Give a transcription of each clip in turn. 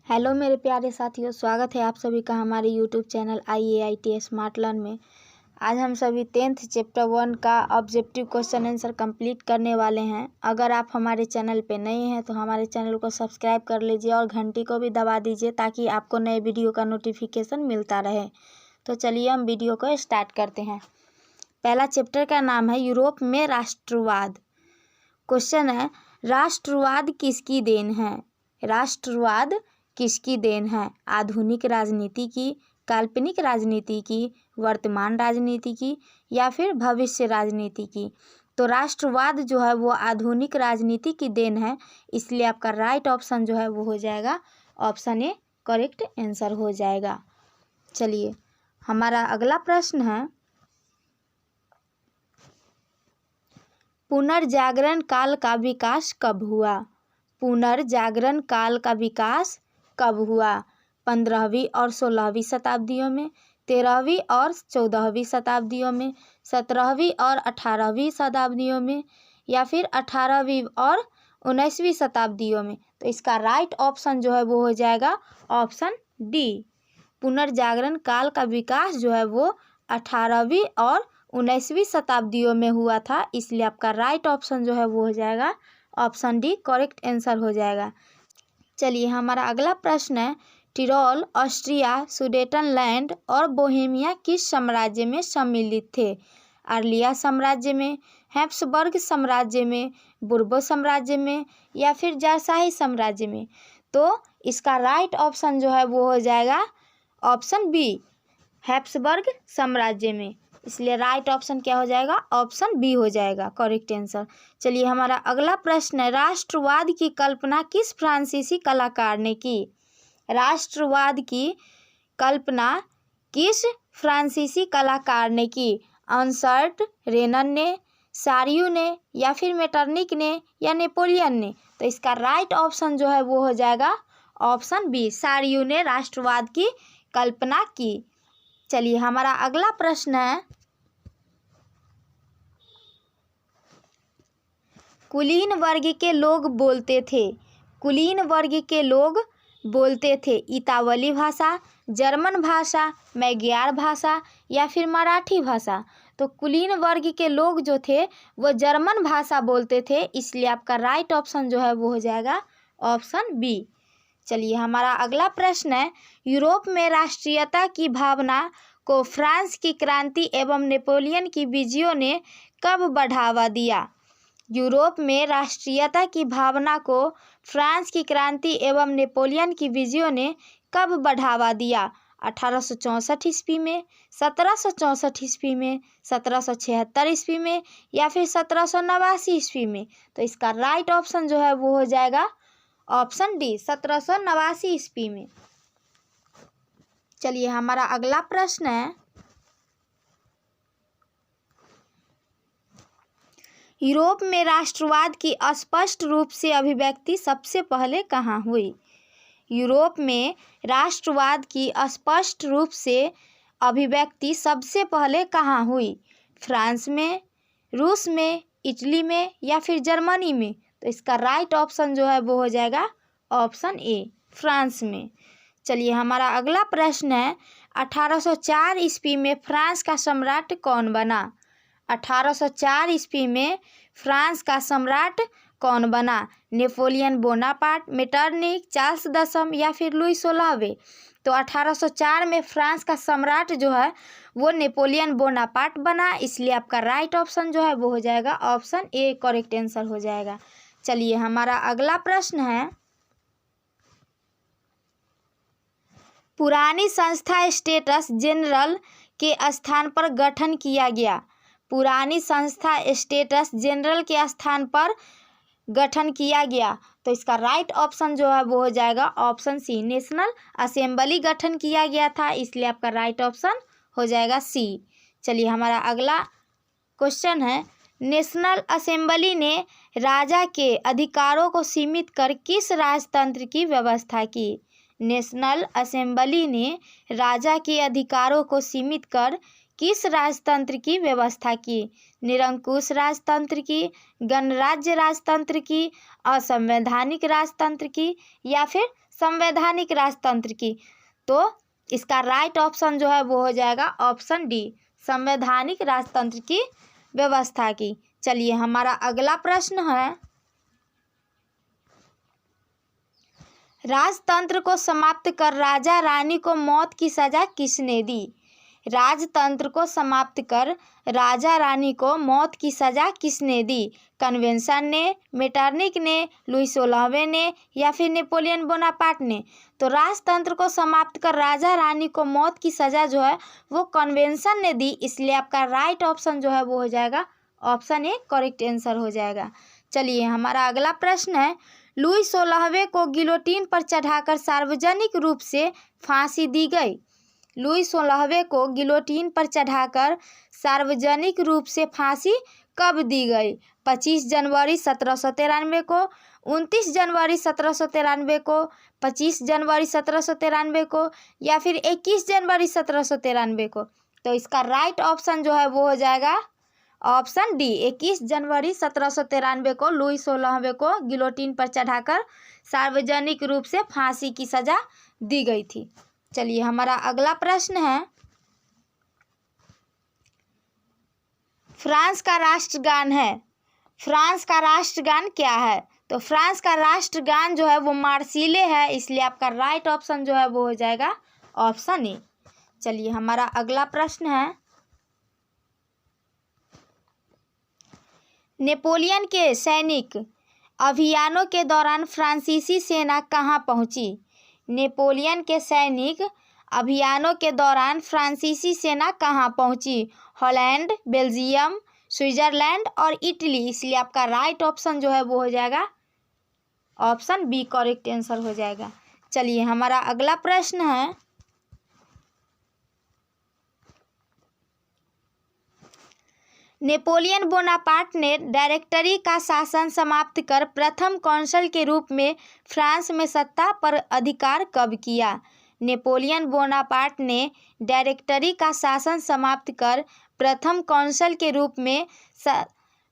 Hello मेरे प्यारे साथियों, स्वागत है आप सभी का हमारे YouTube channel IAIT smart learn में। आज हम सभी 10th चैप्टर 1 का ऑब्जेक्टिव क्वेश्चन आंसर कंप्लीट करने वाले हैं। अगर आप हमारे चैनल पे नए हैं तो हमारे चैनल को सब्सक्राइब कर लीजिए और घंटी को भी दबा दीजिए ताकि आपको नए वीडियो का नोटिफिकेशन मिलता रहे। तो चलिए हम वीडियो को स्टार्ट करते हैं। पहला चैप्टर का नाम है यूरोप में राष्ट्रवाद। क्वेश्चन है, राष्ट्रवाद किसकी देन है? राष्ट्रवाद किसकी देन है? आधुनिक राजनीति की, काल्पनिक राजनीति की, वर्तमान राजनीति की या फिर भविष्य राजनीति की? तो राष्ट्रवाद जो है वो आधुनिक राजनीति की देन है, इसलिए आपका राइट ऑप्शन जो है वो हो जाएगा ऑप्शन ए करेक्ट आंसर हो जाएगा। चलिए हमारा अगला प्रश्न है, पुनर्जागरण काल का विकास कब हुआ? पुनर्जागरण काल का विकास कब हुआ? 15वीं और 16वीं शताब्दियों में, 13वीं और 14वीं शताब्दियों में, 17वीं और 18वीं शताब्दियों में या फिर 18वीं और 19वीं शताब्दियों में? तो इसका राइट ऑप्शन जो है वो हो जाएगा ऑप्शन डी। पुनर्जागरण काल का विकास जो है वो 18वीं और 19वीं शताब्दियों में हुआ था, इसलिए आपका राइट ऑप्शन जो है वो हो जाएगा ऑप्शन डी करेक्ट आंसर हो जाएगा। चलिए हमारा अगला प्रश्न है, टिरोल, ऑस्ट्रिया, सुडेटनलैंड और बोहेमिया किस साम्राज्य में सम्मिलित थे? आर्लिया साम्राज्य में, हैप्सबर्ग साम्राज्य में, बुर्बो साम्राज्य में या फिर जारशाही साम्राज्य में? तो इसका राइट ऑप्शन जो है वो हो जाएगा ऑप्शन बी, हैप्सबर्ग साम्राज्य में, इसलिए राइट ऑप्शन क्या हो जाएगा? ऑप्शन बी हो जाएगा करेक्ट आंसर। चलिए हमारा अगला प्रश्न है, राष्ट्रवाद की कल्पना किस फ्रांसीसी कलाकार ने की? राष्ट्रवाद की कल्पना किस फ्रांसीसी कलाकार ने की? अंसर्ट रेनन ने, सारियू ने या फिर मेटरनिक ने या नेपोलियन ने? तो इसका राइट ऑप्शन जो है वो हो जाएगा ऑप्शन बी, सारियू ने राष्ट्रवाद की कल्पना की। चलिए हमारा अगला प्रश्न है, कुलीन वर्ग के लोग बोलते थे, कुलीन वर्ग के लोग बोलते थे इतावली भाषा, जर्मन भाषा, मैग्यार भाषा या फिर मराठी भाषा? तो कुलीन वर्ग के लोग जो थे वो जर्मन भाषा बोलते थे, इसलिए आपका राइट ऑप्शन जो है वो हो जाएगा ऑप्शन बी। चलिए हमारा अगला प्रश्न है, यूरोप में राष्ट्रीयता की भावना को फ्रांस की क्रांति एवं नेपोलियन की विजयों ने कब बढ़ावा दिया? यूरोप में राष्ट्रीयता की भावना को फ्रांस की क्रांति एवं नेपोलियन की विजयों ने कब बढ़ावा दिया? 1864 ईस्वी में, 1764 ईस्वी में, 1776 ईस्वी में या फिर 1789 ईस्वी में? तो इसका राइट ऑप्शन जो है वो हो जाएगा ऑप्शन डी, 1789 ईस्वी में। चलिए हमारा अगला प्रश्न है, यूरोप में राष्ट्रवाद की स्पष्ट रूप से अभिव्यक्ति सबसे पहले कहाँ हुई? यूरोप में राष्ट्रवाद की स्पष्ट रूप से अभिव्यक्ति सबसे पहले कहाँ हुई? फ्रांस में, रूस में, इटली में या फिर जर्मनी में? तो इसका राइट ऑप्शन जो है वो हो जाएगा ऑप्शन ए, फ्रांस में। चलिए हमारा अगला प्रश्न है, 1804 ईस्वी में फ्रांस का सम्राट कौन बना? 1804 ईस्वी में फ्रांस का सम्राट कौन बना? नेपोलियन बोनापार्ट, मेटरनिक, चार्ल्स दसम या फिर लुई 16वें? तो 1804 में फ्रांस का सम्राट जो है वो नेपोलियन बोनापार्ट बना, इसलिए आपका राइट ऑप्शन जो है वो हो जाएगा ऑप्शन ए करेक्ट आंसर हो जाएगा। चलिए हमारा अगला प्रश्न है, पुरानी संस्था स्टेट्स जनरल के स्थान पर गठन किया गया? पुरानी संस्था स्टेट्स जनरल के स्थान पर गठन किया गया, तो इसका राइट ऑप्शन जो है वो हो जाएगा ऑप्शन सी, नेशनल असेंबली गठन किया गया था, इसलिए आपका राइट ऑप्शन हो जाएगा सी। चलिए हमारा अगला क्वेश्चन है, नेशनल असेंबली ने राजा के अधिकारों को सीमित कर किस राजतंत्र की व्यवस्था की? नेशनल असेंबली ने राजा के अधिकारों को सीमित कर किस राजतंत्र की व्यवस्था की? निरंकुश राजतंत्र की, गणराज्य राजतंत्र की, असंवैधानिक राजतंत्र की या फिर संवैधानिक राजतंत्र की। तो इसका राइट ऑप्शन जो है वो हो जाएगा ऑप्शन डी, संवैधानिक राजतंत्र की व्यवस्था की। चलिए हमारा अगला प्रश्न है, राजतंत्र को समाप्त कर राजा रानी को मौत की सजा किसने दी? राजतंत्र को समाप्त कर राजा रानी को मौत की सजा किसने दी? कन्वेंशन ने, मेटरनिक ने, लुई 16वें ने या फिर नेपोलियन बोनापार्ट ने? तो राजतंत्र को समाप्त कर राजा रानी को मौत की सजा जो है वो कन्वेंशन ने दी, इसलिए आपका राइट ऑप्शन जो है वो हो जाएगा ऑप्शन ए करेक्ट आंसर हो जाएगा। चलिए हमारा अगला प्रश्न है, लुई 16वें को गिलोटीन पर चढ़ाकर सार्वजनिक रूप से फांसी दी गई। लुई 16वें को गिलोटीन पर चढ़ाकर सार्वजनिक रूप से फांसी कब दी गई? 25 जनवरी 1793 को, 29 जनवरी 1793 को, 25 जनवरी 1793 को या फिर 21 जनवरी 1793 को? तो इसका राइट ऑप्शन जो है वो हो जाएगा ऑप्शन डी, 21 जनवरी 1793 को लुई 16वें को गिलोटीन पर चढ़ाकर सार्वजनिक रूप से फांसी की सजा दी गई थी। चलिए हमारा अगला प्रश्न है, फ्रांस का राष्ट्रगान है, फ्रांस का राष्ट्रगान क्या है? तो फ्रांस का राष्ट्रगान जो है वो मार्सिले है, इसलिए आपका राइट ऑप्शन जो है वो हो जाएगा ऑप्शन ए। चलिए हमारा अगला प्रश्न है, नेपोलियन के सैनिक अभियानों के दौरान फ्रांसीसी सेना कहाँ पहुंची? नेपोलियन के सैनिक अभियानों के दौरान फ्रांसीसी सेना कहाँ पहुंची? हॉलैंड, बेल्जियम, स्विट्जरलैंड और इटली, इसलिए आपका राइट ऑप्शन जो है वो हो जाएगा ऑप्शन बी करेक्ट आंसर हो जाएगा। चलिए हमारा अगला प्रश्न है, नेपोलियन बोनापार्ट ने डायरेक्टरी का शासन समाप्त कर प्रथम कौंसल के रूप में फ्रांस में सत्ता पर अधिकार कब किया? नेपोलियन बोनापार्ट ने डायरेक्टरी का शासन समाप्त कर प्रथम कौंसल के रूप में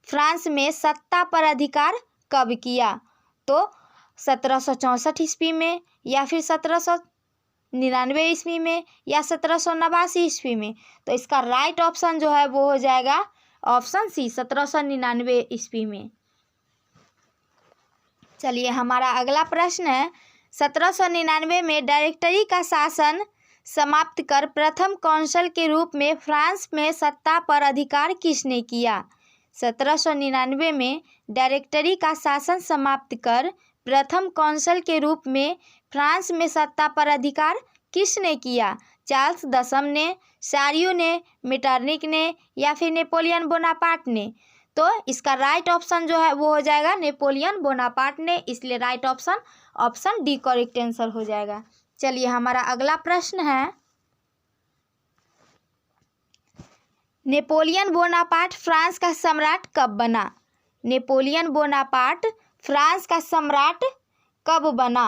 फ्रांस में सत्ता पर अधिकार कब किया? तो 1764 ईस्वी में या फिर 1799 ईस्वी में या 1789 ईस्वी में? तो इसका राइट ऑप्शन जो है वो हो जाएगा ऑप्शन सी, 1799 ईस्वी में। चलिए हमारा अगला प्रश्न है, 1799 में डायरेक्टरी का शासन समाप्त कर प्रथम कौंसल के रूप में फ्रांस में सत्ता पर अधिकार किसने किया? 1799 में डायरेक्टरी का शासन समाप्त कर प्रथम कौंसल के रूप में फ्रांस में सत्ता पर अधिकार किसने किया? चार्ल्स दसम ने, सारियो ने, मेटरनिक ने या फिर नेपोलियन बोनापार्ट ने? तो इसका राइट ऑप्शन जो है वो हो जाएगा नेपोलियन बोनापार्ट ने, इसलिए right option option D correct answer हो जाएगा। चलिए हमारा अगला प्रश्न है, नेपोलियन बोनापार्ट फ्रांस का सम्राट कब बना? नेपोलियन बोनापार्ट फ्रांस का सम्राट कब बना?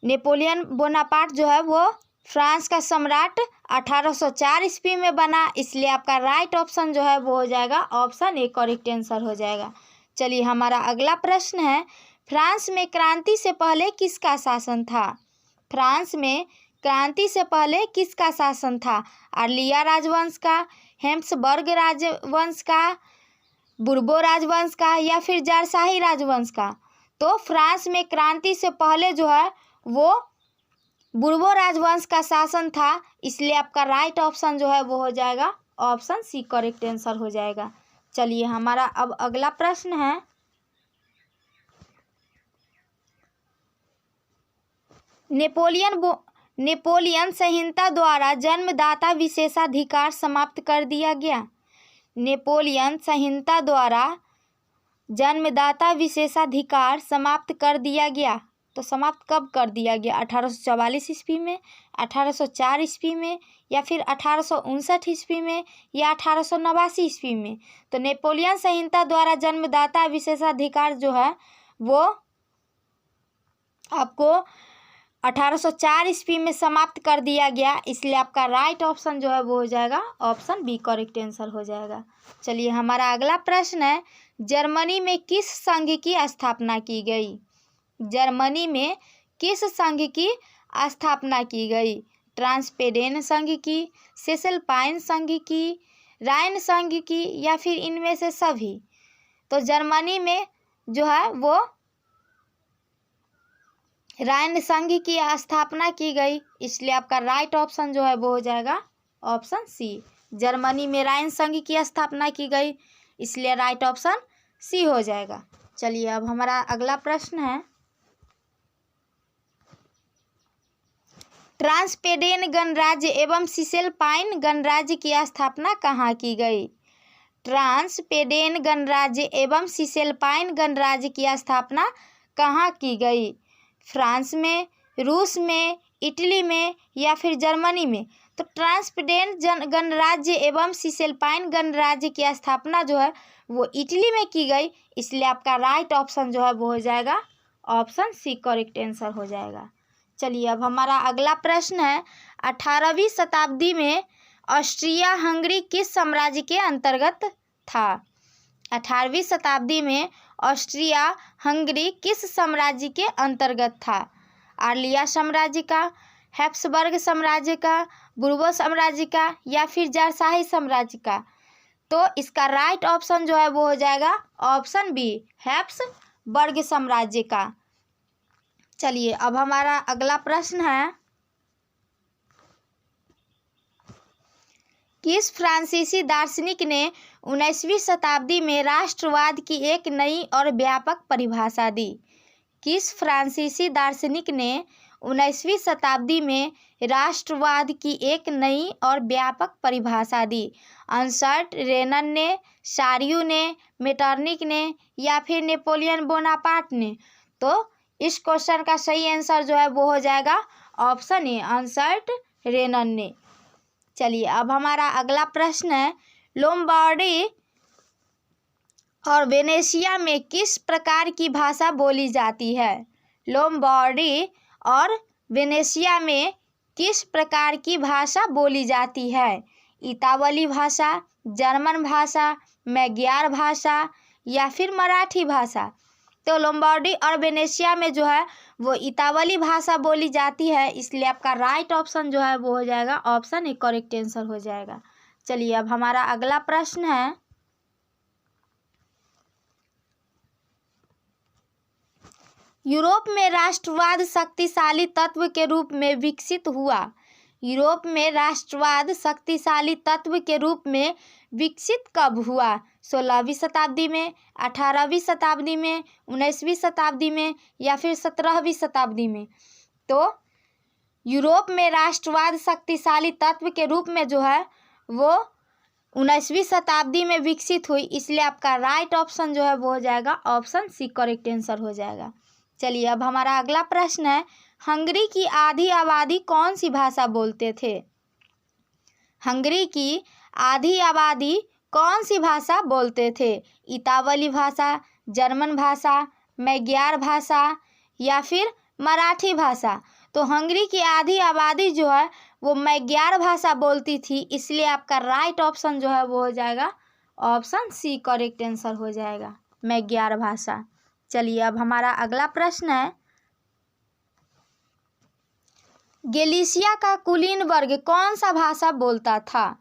नेपोलियन बोनापार्ट जो है वो फ्रांस का सम्राट 1804 ईस्वी में बना, इसलिए आपका राइट ऑप्शन जो है वो हो जाएगा ऑप्शन ए करेक्ट आंसर हो जाएगा। चलिए हमारा अगला प्रश्न है, फ्रांस में क्रांति से पहले किसका शासन था? फ्रांस में क्रांति से पहले किसका शासन था? आर्लिया राजवंश का, हेम्सबर्ग राजवंश का, बुर्बो राजवंश का या फिर जारशाही राजवंश का? तो फ्रांस में क्रांति से पहले जो है वो बुर्बो राजवंश का शासन था, इसलिए आपका राइट ऑप्शन जो है वो हो जाएगा ऑप्शन सी करेक्ट आंसर हो जाएगा। चलिए हमारा अब अगला प्रश्न है, नेपोलियन संहिता द्वारा जन्मदाता विशेषाधिकार समाप्त कर दिया गया। नेपोलियन संहिता द्वारा जन्मदाता विशेषाधिकार समाप्त कर दिया गया, तो समाप्त कब कर दिया गया? 1844 ईस्वी में, 1804 ईस्वी में या फिर 1859 ईस्वी में या 1889 ईस्वी में? तो नेपोलियन संहिता द्वारा जन्मदाता विशेषाधिकार जो है वो आपको 1804 ईस्वी में समाप्त कर दिया गया, इसलिए आपका राइट ऑप्शन जो है वो हो जाएगा ऑप्शन बी करेक्ट आंसर हो जाएगा। चलिए हमारा अगला प्रश्न है, जर्मनी में किस संघ की स्थापना की गई? जर्मनी में किस संघ की स्थापना की गई? ट्रांसपेडेन संघ की, सिसलपाइन संघ की, राइन संघ की, या फिर इनमें से सभी? तो जर्मनी में जो है वो राइन संघ की स्थापना की गई, इसलिए आपका राइट ऑप्शन जो है वो हो जाएगा ऑप्शन सी। जर्मनी में राइन संघ की स्थापना की गई, इसलिए राइट ऑप्शन सी हो जाएगा। चलिए अब हमारा अगला प्रश्न है, ट्रांसपेडेन गणराज्य एवं सिसेलपाइन गणराज्य की स्थापना कहाँ की गई? ट्रांसपेडेन गणराज्य एवं सिसेलपाइन गणराज्य की स्थापना कहाँ की गई? फ्रांस में, रूस में, इटली में, या फिर जर्मनी में? तो ट्रांसपेडेन गणराज्य एवं सिसेलपाइन गणराज्य की स्थापना जो है वो इटली में की गई, इसलिए आपका राइट ऑप्शन जो है वो हो जाएगा ऑप्शन सी, करेक्ट आंसर हो जाएगा। चलिए अब हमारा अगला प्रश्न है, 18वीं शताब्दी में ऑस्ट्रिया हंगरी किस साम्राज्य के अंतर्गत था? 18वीं शताब्दी में ऑस्ट्रिया हंगरी किस साम्राज्य के अंतर्गत था? आर्लिया साम्राज्य का, हैप्सबर्ग साम्राज्य का, बुर्बो साम्राज्य का, या फिर जारशाही साम्राज्य का? तो इसका राइट ऑप्शन जो है वो हो जाएगा ऑप्शन बी, हैप्सबर्ग साम्राज्य का। चलिए अब हमारा अगला प्रश्न है, किस फ्रांसीसी दार्शनिक ने 19वीं शताब्दी में राष्ट्रवाद की एक नई और व्यापक परिभाषा दी? किस फ्रांसीसी दार्शनिक ने 19वीं शताब्दी में राष्ट्रवाद की एक नई और व्यापक परिभाषा दी? अंसर्ट रेनन ने, सारियू ने, मेटरनिक ने, या फिर नेपोलियन बोनापार्ट ने? तो इस क्वेश्चन का सही आंसर जो है वो हो जाएगा ऑप्शन ए, अंसर्ट रेनन ने। चलिए अब हमारा अगला प्रश्न है, लोम्बार्डी और वेनेशिया में किस प्रकार की भाषा बोली जाती है? लोम्बार्डी और वेनेशिया में किस प्रकार की भाषा बोली जाती है? इतावली भाषा, जर्मन भाषा, मैग्यार भाषा, या फिर मराठी भाषा? तो लोम्बार्डी और वेनेशिया में जो है वो इतावली भाषा बोली जाती है, इसलिए आपका राइट ऑप्शन जो है वो हो जाएगा ऑप्शन ए, करेक्ट आंसर हो जाएगा। चलिए अब हमारा अगला प्रश्न है, यूरोप में राष्ट्रवाद शक्तिशाली तत्व के रूप में विकसित हुआ। यूरोप में राष्ट्रवाद शक्तिशाली तत्व के रूप में विकसित कब हुआ? 16वीं शताब्दी में, 18वीं शताब्दी में, 19वीं शताब्दी में, या फिर 17वीं शताब्दी में? तो यूरोप में राष्ट्रवाद शक्तिशाली तत्व के रूप में जो है वो 19वीं शताब्दी में विकसित हुई, इसलिए आपका राइट ऑप्शन जो है वो हो जाएगा ऑप्शन सी, करेक्ट आंसर हो जाएगा। चलिए अब हमारा अगला प्रश्न है, हंगरी की आधी आबादी कौन सी भाषा बोलते थे? हंगरी की आधी आबादी कौन सी भाषा बोलते थे? इतावली भाषा, जर्मन भाषा, मैग्यार भाषा, या फिर मराठी भाषा? तो हंगरी की आधी आबादी जो है वो मैग्यार भाषा बोलती थी, इसलिए आपका राइट ऑप्शन जो है वो हो जाएगा ऑप्शन सी, करेक्ट आंसर हो जाएगा, मैग्यार भाषा। चलिए अब हमारा अगला प्रश्न है, गैलिसिया का कुलीन वर्ग कौन सा भाषा बोलता था?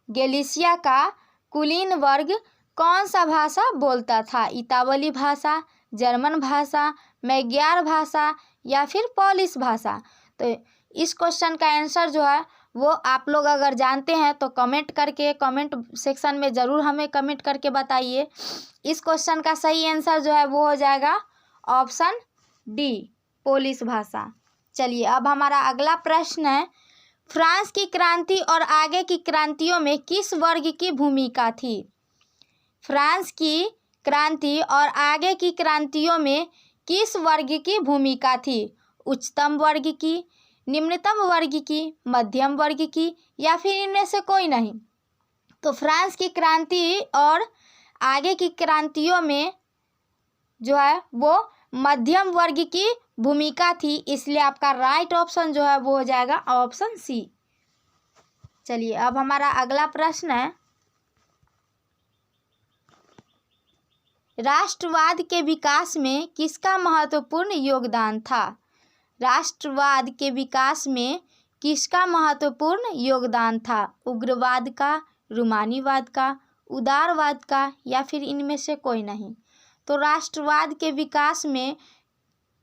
गैलिसिया का कुलीन वर्ग कौन सा भाषा बोलता था? इतावली भाषा, जर्मन भाषा, मैग्यार भाषा, या फिर पोलिश भाषा? तो इस क्वेश्चन का आंसर जो है वो आप लोग अगर जानते हैं तो कमेंट करके कमेंट सेक्शन में ज़रूर हमें कमेंट करके बताइए। इस क्वेश्चन का सही आंसर जो है वो हो जाएगा ऑप्शन डी, पोलिश भाषा। चलिए अब हमारा अगला प्रश्न है, फ्रांस की क्रांति और आगे की क्रांतियों में किस वर्ग की भूमिका थी? फ्रांस की क्रांति और आगे की क्रांतियों में किस वर्ग की भूमिका थी? उच्चतम वर्ग की, निम्नतम वर्ग की, मध्यम वर्ग की, या फिर इनमें से कोई नहीं? तो फ्रांस की क्रांति और आगे की क्रांतियों में जो है वो मध्यम वर्ग की भूमिका थी, इसलिए आपका राइट ऑप्शन जो है वो हो जाएगा ऑप्शन सी। चलिए अब हमारा अगला प्रश्न है, राष्ट्रवाद के विकास में किसका महत्वपूर्ण योगदान था? राष्ट्रवाद के विकास में किसका महत्वपूर्ण योगदान था? उग्रवाद का, रूमानीवाद का, उदारवाद का, या फिर इनमें से कोई नहीं? तो राष्ट्रवाद के विकास में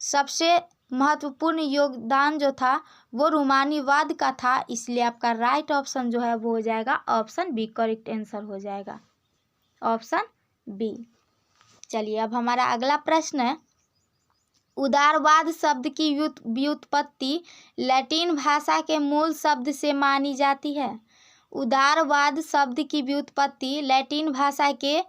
सबसे महत्वपूर्ण योगदान जो था वो रूमानीवाद का था, इसलिए आपका राइट ऑप्शन जो है वो हो जाएगा ऑप्शन बी, करेक्ट आंसर हो जाएगा ऑप्शन बी। चलिए अब हमारा अगला प्रश्न है, उदारवाद शब्द की व्युत्पत्ति लैटिन भाषा के मूल शब्द से मानी जाती है। उदारवाद शब्द की व्युत्पत्ति लैटिन भाषा के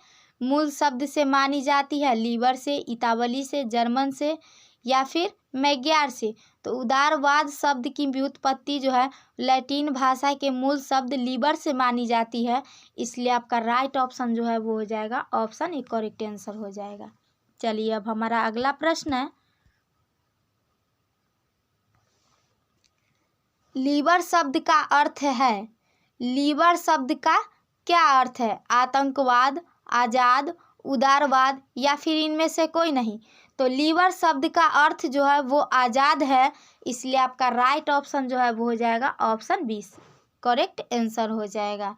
मूल शब्द से मानी जाती है, लीबर से, इतावली से, जर्मन से, या फिर मैग्यार से। तो उदारवाद शब्द की व्युत्पत्ति जो है लैटिन भाषा के मूल शब्द लीबर से मानी जाती है, इसलिए आपका राइट ऑप्शन जो है वो हो जाएगा ऑप्शन ए, करेक्ट आंसर हो जाएगा। चलिए अब हमारा अगला प्रश्न है, लीबर शब्द का अर्थ है, लीबर शब्द का क्या अर्थ है? आतंकवाद, आज़ाद, उदारवाद, या फिर इनमें से कोई नहीं? तो लीबर शब्द का अर्थ जो है वो आज़ाद है, इसलिए आपका राइट ऑप्शन जो है वो हो जाएगा ऑप्शन बी, करेक्ट आंसर हो जाएगा।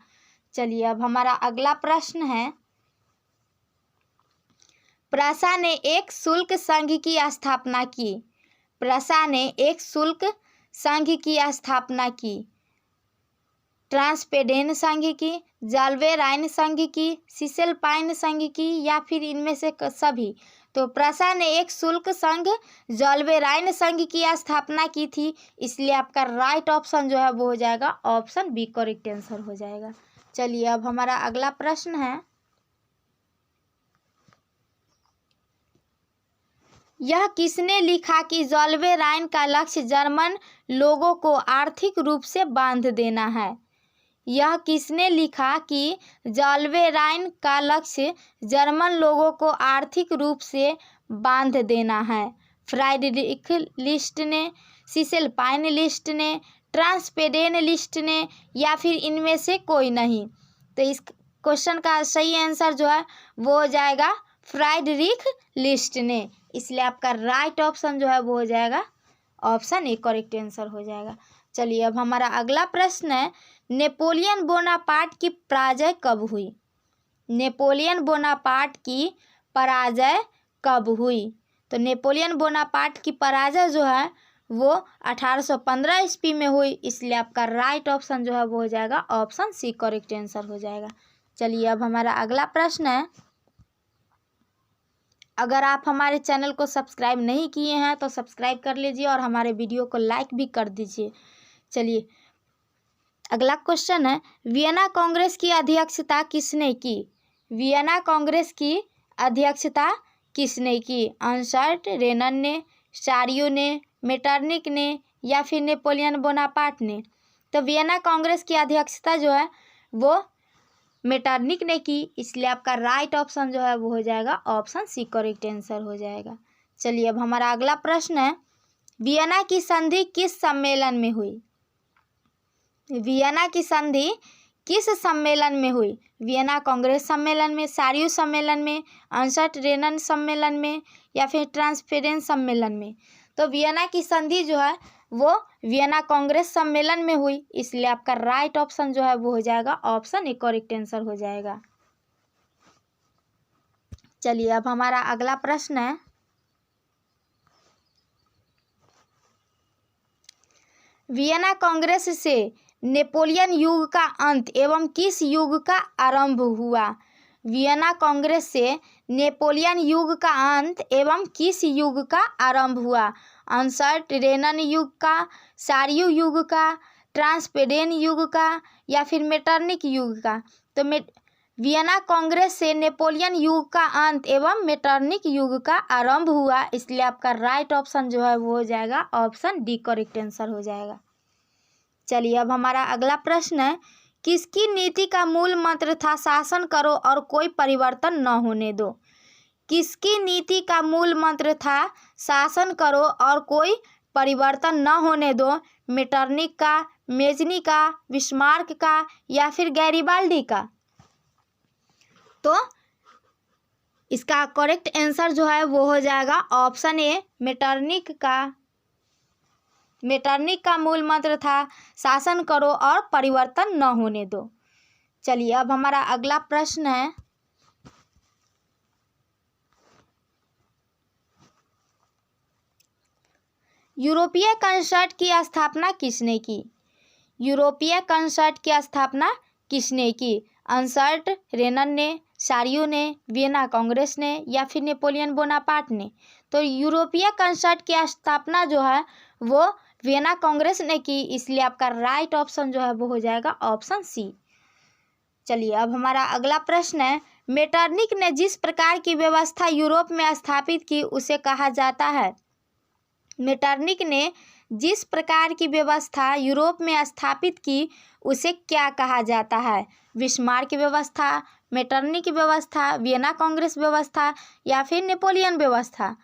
चलिए अब हमारा अगला प्रश्न है, प्रसा ने एक शुल्क संघ की स्थापना की। प्रसा ने एक शुल्क संघ की स्थापना की, ट्रांसपेडेन संघ की, जाल्वेराइन संघ की, सिसेलपाइन संघ की, या फिर इनमें से सभी? तो प्रसा ने एक शुल्क संघ जाल्वेराइन संघ की स्थापना की थी, इसलिए आपका राइट ऑप्शन जो है वो हो जाएगा ऑप्शन बी, करेक्ट आंसर हो जाएगा। चलिए अब हमारा अगला प्रश्न है, यह किसने लिखा कि जाल्वेराइन का लक्ष्य जर्मन लोगों को आर्थिक रूप से बांध देना है? यह किसने लिखा कि जाल्वेराइन का लक्ष्य जर्मन लोगों को आर्थिक रूप से बांध देना है? फ्राइडरिख लिस्ट ने, सिसेलपाइन लिस्ट ने, ट्रांसपेडेन लिस्ट ने, या फिर इनमें से कोई नहीं? तो इस क्वेश्चन का सही आंसर जो है वो हो जाएगा फ्राइडरिख लिस्ट ने, इसलिए आपका राइट ऑप्शन जो है वो हो जाएगा ऑप्शन ए, करेक्ट आंसर हो जाएगा। चलिए अब हमारा अगला प्रश्न है, नेपोलियन बोनापार्ट की पराजय कब हुई? नेपोलियन बोनापार्ट की पराजय कब हुई? तो नेपोलियन बोनापार्ट की पराजय जो है वो 1815 ईस्वी में हुई, इसलिए आपका राइट ऑप्शन जो है वो हो जाएगा ऑप्शन सी, करेक्ट आंसर हो जाएगा। चलिए अब हमारा अगला प्रश्न है, अगर आप हमारे चैनल को सब्सक्राइब नहीं किए हैं तो सब्सक्राइब कर लीजिए और हमारे वीडियो को लाइक भी कर दीजिए। चलिए अगला क्वेश्चन है, वियना कांग्रेस की अध्यक्षता किसने की? वियना कांग्रेस की अध्यक्षता किसने की? अंसर्ट रेनन ने, सारियो ने, मेटरनिक ने, या फिर नेपोलियन बोनापार्ट ने? तो वियना कांग्रेस की अध्यक्षता जो है वो मेटरनिक ने की, इसलिए आपका राइट ऑप्शन जो है वो हो जाएगा ऑप्शन सी, करेक्ट आंसर हो जाएगा। चलिए अब हमारा अगला प्रश्न है, वियना की संधि किस सम्मेलन में हुई? वियना की संधि किस सम्मेलन में हुई? वियना कांग्रेस सम्मेलन में, सारियो सम्मेलन में, अंसर्ट रेनन सम्मेलन में, या फिर ट्रांसपेरेंट सम्मेलन में? तो वियना की संधि जो है वो वियना कांग्रेस सम्मेलन में हुई, इसलिए आपका राइट ऑप्शन जो है वो हो जाएगा ऑप्शन ए, करेक्ट आंसर हो जाएगा। चलिए अब हमारा अगला प्रश्न है, वियना कांग्रेस से नेपोलियन युग का अंत एवं किस युग का आरंभ हुआ? वियना कांग्रेस से नेपोलियन युग का अंत एवं किस युग का आरंभ हुआ? अंसर्ट रेनन युग का, सारियो युग का, ट्रांसपेडेन युग का, या फिर मेटरनिक युग का? तो वियना कांग्रेस से नेपोलियन युग का अंत एवं मेटरनिक युग का आरंभ हुआ, इसलिए आपका राइट ऑप्शन जो है वो हो जाएगा ऑप्शन डी, करेक्ट आंसर हो जाएगा। चलिए अब हमारा अगला प्रश्न है, किसकी नीति का मूल मंत्र था शासन करो और कोई परिवर्तन न होने दो? किसकी नीति का मूल मंत्र था शासन करो और कोई परिवर्तन न होने दो? मेटरनिक का, मेजनी का, बिस्मार्क का, या फिर गैरिबाल्डी का? तो इसका करेक्ट आंसर जो है वो हो जाएगा ऑप्शन ए, मेटरनिक का। मेटरनिक का मूल मंत्र था शासन करो और परिवर्तन न होने दो। चलिए अब हमारा अगला प्रश्न है, यूरोपीय कंसर्ट की स्थापना किसने की? यूरोपीय कंसर्ट की स्थापना किसने की? अंसर्ट रेनन ने, सारियो ने, वियना कांग्रेस ने या फिर नेपोलियन बोनापार्ट ने? तो यूरोपीय कंसर्ट की स्थापना जो है वो वियना कांग्रेस ने की, इसलिए आपका राइट ऑप्शन जो है वो हो जाएगा ऑप्शन सी। चलिए अब हमारा अगला प्रश्न है, मेटरनिक ने जिस प्रकार की व्यवस्था यूरोप में स्थापित की उसे कहा जाता है? मेटरनिक ने जिस प्रकार की व्यवस्था यूरोप में स्थापित की उसे क्या कहा जाता है? बिस्मार्क व्यवस्था, मेटरनिक व्यवस्था, वियना कांग्रेस व्यवस्था या फिर नेपोलियन व्यवस्था?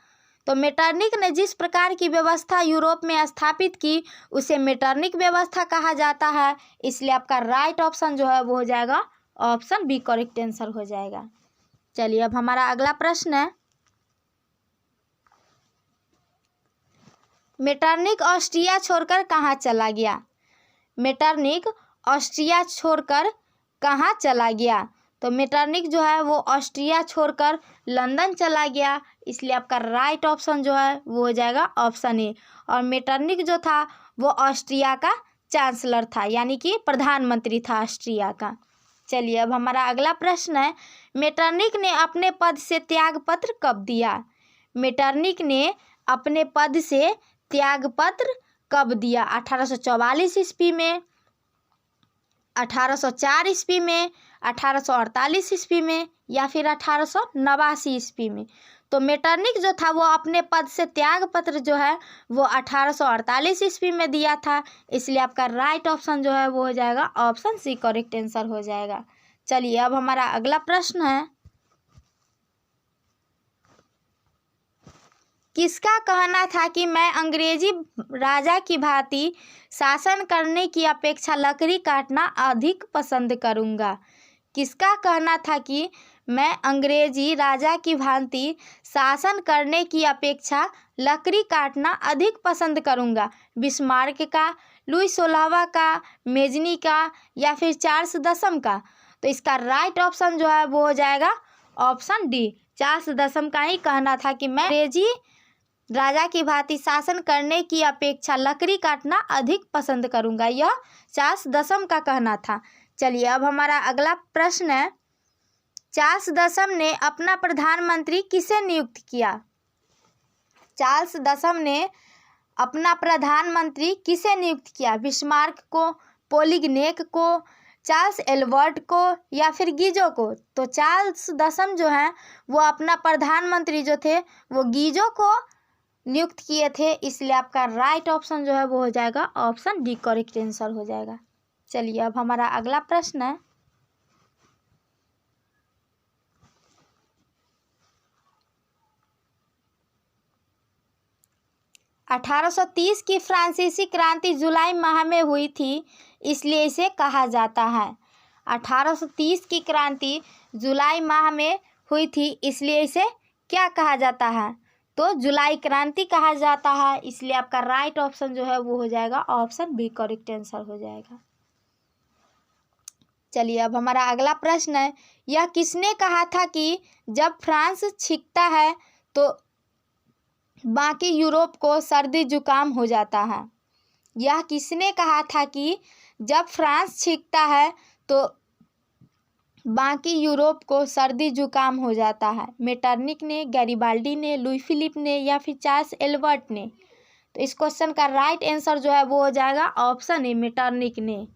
तो मेटरनिक ने जिस प्रकार की व्यवस्था यूरोप में स्थापित की उसे मेटरनिक व्यवस्था कहा जाता है, इसलिए आपका राइट ऑप्शन जो है वो हो जाएगा ऑप्शन बी, करेक्ट आंसर हो जाएगा। चलिए अब हमारा अगला प्रश्न है, मेटरनिक ऑस्ट्रिया छोड़कर कहाँ चला गया? मेटरनिक ऑस्ट्रिया छोड़कर कहाँ चला गया? तो मेटरनिक जो है वो ऑस्ट्रिया छोड़कर लंदन चला गया, इसलिए आपका राइट ऑप्शन जो है वो हो जाएगा ऑप्शन ए। और मेटरनिक जो था वो ऑस्ट्रिया का चांसलर था, यानी कि प्रधानमंत्री था ऑस्ट्रिया का। चलिए अब हमारा अगला प्रश्न है, मेटरनिक ने अपने पद से त्यागपत्र कब दिया? मेटरनिक ने अपने पद से त्यागपत्र कब दिया? 1844 ईस्वी में, 1804 ईस्वी में, 1848 ईस्वी में या फिर 1889 ईस्वी में? तो मेटरनिक जो था वो अपने पद से त्यागपत्र जो है वो 1848 ईस्वी में दिया था, इसलिए आपका राइट ऑप्शन जो है वो हो जाएगा ऑप्शन सी, करेक्ट आंसर हो जाएगा। चलिए अब हमारा अगला प्रश्न है, किसका कहना था कि मैं अंग्रेजी राजा की भांति शासन करने की अपेक्षा लकड़ी काटना अधिक पसंद करूंगा? किसका कहना था कि मैं अंग्रेजी राजा की भांति शासन करने की अपेक्षा लकड़ी काटना अधिक पसंद करूंगा? बिस्मार्क का, लुई 16वां का, मेजनी का या फिर चार्ल्स दसम का? तो इसका राइट ऑप्शन जो है वो हो जाएगा ऑप्शन डी, चार्ल्स दसम का ही कहना था कि मैं अंग्रेजी राजा की भांति शासन करने की अपेक्षा लकड़ी काटना अधिक पसंद करूंगा, यह चार्ल्स दसम का कहना था। चलिए अब हमारा अगला प्रश्न है, चार्ल्स दसम ने अपना प्रधानमंत्री किसे नियुक्त किया? चार्ल्स दसम ने अपना प्रधानमंत्री किसे नियुक्त किया? बिस्मार्क को, पोलिग्नेक को, चार्ल्स एल्बर्ट को या फिर गीजो को? तो चार्ल्स दसम जो है वो अपना प्रधानमंत्री जो थे वो गीजो को नियुक्त किए थे, इसलिए आपका राइट ऑप्शन जो है वो हो जाएगा ऑप्शन डी, करेक्ट आंसर हो जाएगा। चलिए अब हमारा अगला प्रश्न है, (1830) की फ्रांसीसी क्रांति जुलाई माह में हुई थी, इसलिए इसे कहा जाता है। 1830 की क्रांति जुलाई माह में हुई थी, इसलिए इसे क्या कहा जाता है? तो जुलाई क्रांति कहा जाता है, इसलिए आपका राइट ऑप्शन जो है वो हो जाएगा ऑप्शन बी, करेक्ट आंसर हो जाएगा। चलिए अब हमारा अगला प्रश्न है, यह किसने कहा था कि जब फ्रांस छींकता है तो बाकी यूरोप को सर्दी जुकाम हो जाता है? यह किसने कहा था कि जब फ्रांस छींकता है तो बाकी यूरोप को सर्दी जुकाम हो जाता है? मेटरनिक ने, गैरिबाल्डी ने, लुई फिलिप ने या फिर चार्ल्स एल्बर्ट ने? तो इस क्वेश्चन का राइट आंसर जो है वो हो जाएगा ऑप्शन ए, मेटरनिक ने।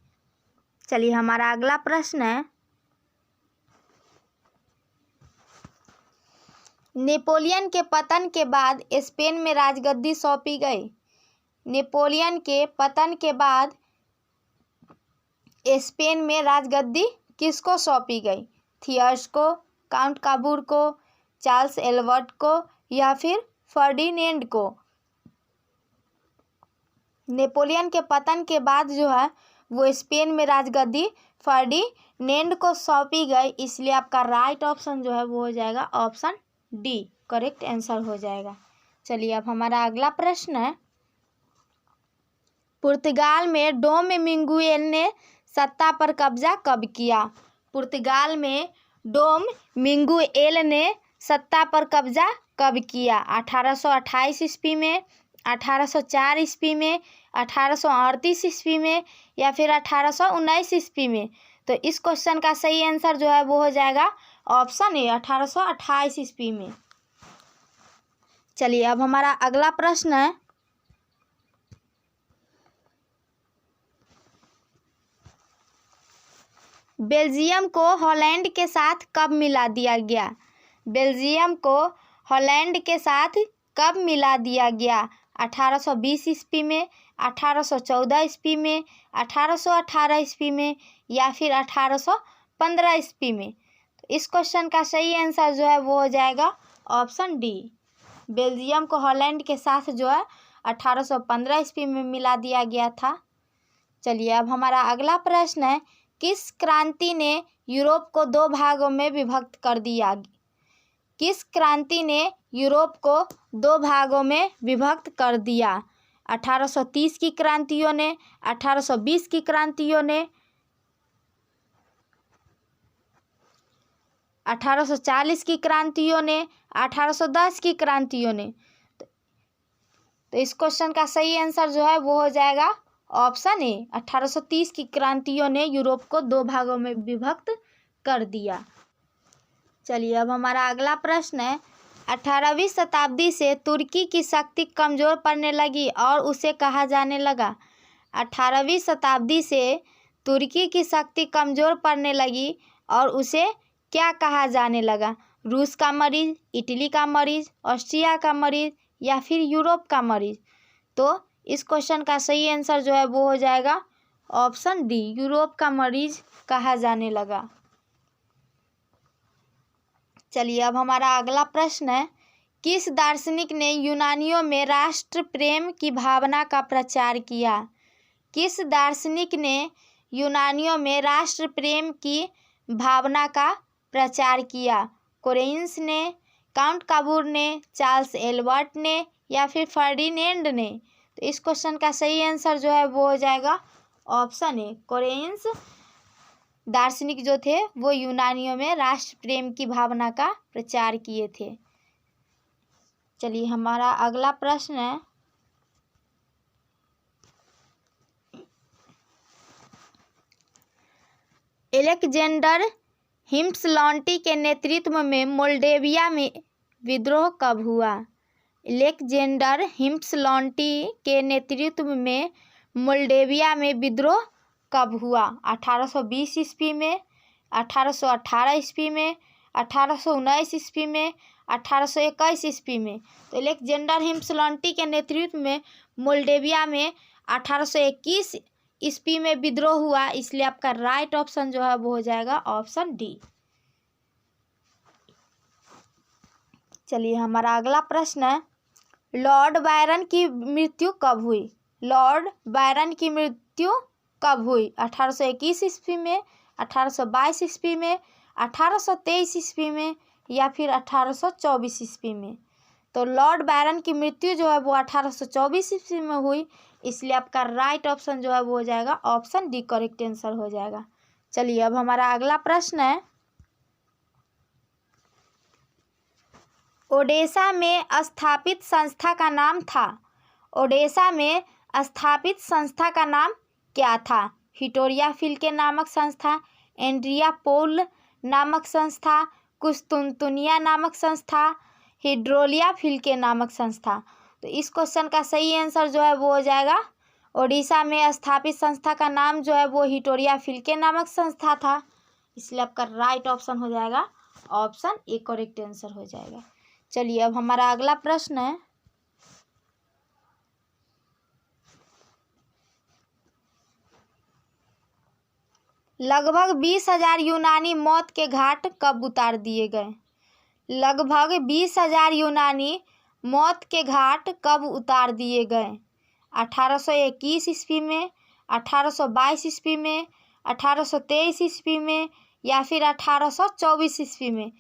चलिए हमारा अगला प्रश्न है, नेपोलियन के पतन के बाद स्पेन में राजगद्दी सौंपी गई? नेपोलियन के पतन के बाद स्पेन में राजगद्दी किसको सौंपी गई? थियर्स को, काउंट काबूर को, चार्ल्स एल्बर्ट को या फिर फर्डिनेंड को? नेपोलियन के पतन के बाद जो है वो स्पेन में राजगद्दी फर्डिनेंड को सौंपी गई, इसलिए आपका राइट ऑप्शन जो है वो हो जाएगा ऑप्शन डी, करेक्ट आंसर हो जाएगा। चलिए अब हमारा अगला प्रश्न है, पुर्तगाल में डोम मिंगुएल ने सत्ता पर कब्जा कब किया? पुर्तगाल में डोम मिंगुएल ने सत्ता पर कब्जा कब किया? 1828 ईस्वी में, 1804 ईस्वी में, 1838 ईस्वी में या फिर 1819 ईस्वी में? तो इस क्वेश्चन का सही आंसर जो है वो हो जाएगा ऑप्शन ए 1828 ईस्वी में। चलिए अब हमारा अगला प्रश्न है, बेल्जियम को हॉलैंड के साथ कब मिला दिया गया? बेल्जियम को हॉलैंड के साथ कब मिला दिया गया? 1820 ईस्वी में, 1814 ईस्वी में, 1818 ईस्वी में या फिर 1815 ईस्वी में? तो इस क्वेश्चन का सही आंसर जो है वो हो जाएगा ऑप्शन डी। बेल्जियम को हॉलैंड के साथ जो है 1815 ईस्वी में मिला दिया गया था। चलिए अब हमारा अगला प्रश्न है, किस क्रांति ने यूरोप को दो भागों में विभक्त कर दिया? किस क्रांति ने यूरोप को दो भागों में विभक्त कर दिया? 1830 की क्रांतियों ने, 1820 की क्रांतियों ने, 1840 की क्रांतियों ने, 1810 की क्रांतियों ने? तो इस क्वेश्चन का सही आंसर जो है वो हो जाएगा ऑप्शन ए 1830 की क्रांतियों ने यूरोप को दो भागों में विभक्त कर दिया। चलिए अब हमारा अगला प्रश्न है, 18वीं शताब्दी से तुर्की की शक्ति कमज़ोर पड़ने लगी और उसे कहा जाने लगा। 18वीं शताब्दी से तुर्की की शक्ति कमज़ोर पड़ने लगी और उसे क्या कहा जाने लगा? रूस का मरीज, इटली का मरीज, ऑस्ट्रिया का मरीज या फिर यूरोप का मरीज? तो इस क्वेश्चन का सही आंसर जो है वो हो जाएगा ऑप्शन डी, यूरोप का मरीज कहा जाने लगा। चलिए अब हमारा अगला प्रश्न है, किस दार्शनिक ने यूनानियों में राष्ट्र प्रेम की भावना का प्रचार किया? किस दार्शनिक ने यूनानियों में राष्ट्र प्रेम की भावना का प्रचार किया? कोरेंस ने, काउंट काबूर ने, चार्ल्स एल्बर्ट ने या फिर फर्डिनेंड ने? तो इस क्वेश्चन का सही आंसर जो है वो हो जाएगा ऑप्शन ए, कोरेंस दार्शनिक जो थे वो यूनानियों में राष्ट्र प्रेम की भावना का प्रचार किए थे। चलिए हमारा अगला प्रश्न है, एलेक्जेंडर हिम्सलॉन्टी के नेतृत्व में मोल्डेविया में विद्रोह कब हुआ? एलेक्जेंडर हिम्सलॉन्टी के नेतृत्व में मोल्डेविया में विद्रोह कब हुआ? 1820 ईस्वी में, 1818 ईस्वी में, 1819 ईस्वी में, 1821 ईस्वी में? तो एलेक्जेंडर हिम्सलॉन्टी के नेतृत्व में मोल्डेविया में 1821 ईस्वी में विद्रोह हुआ, इसलिए आपका राइट ऑप्शन जो है वो हो जाएगा ऑप्शन डी। चलिए हमारा अगला प्रश्न है, लॉर्ड बायरन की मृत्यु कब हुई? लॉर्ड बायरन की मृत्यु कब हुई? 1821 ईस्वी में, 1822 ईस्वी में, 1823 ईस्वी में या फिर 1824 ईस्वी में? तो लॉर्ड बायरन की मृत्यु जो है वो 1824 ईस्वी में हुई, इसलिए आपका राइट ऑप्शन जो है वो हो जाएगा ऑप्शन डी, करेक्ट आंसर हो जाएगा। चलिए अब हमारा अगला प्रश्न है, ओडेसा में स्थापित संस्था का नाम था? ओडेसा में स्थापित संस्था का नाम क्या था? हिटोरिया फिल्के नामक संस्था, एंड्रिया पोल नामक संस्था, कुस्तुनतुनिया नामक संस्था, हिड्रोलिया फिल्के नामक संस्था? तो इस क्वेश्चन का सही आंसर जो है वो हो जाएगा, ओडिशा में स्थापित संस्था का नाम जो है वो हिटोरिया फिल्के नामक संस्था था, इसलिए आपका राइट ऑप्शन हो जाएगा ऑप्शन ए, करेक्ट आंसर हो जाएगा। चलिए अब हमारा अगला प्रश्न है, लगभग 20,000 यूनानी मौत के घाट कब उतार दिए गए? लगभग 20,000 यूनानी मौत के घाट कब उतार दिए गए? 1821 ईस्वी में, 1822 ईस्वी में, 1823 ईस्वी में या फिर 1824 ईस्वी में?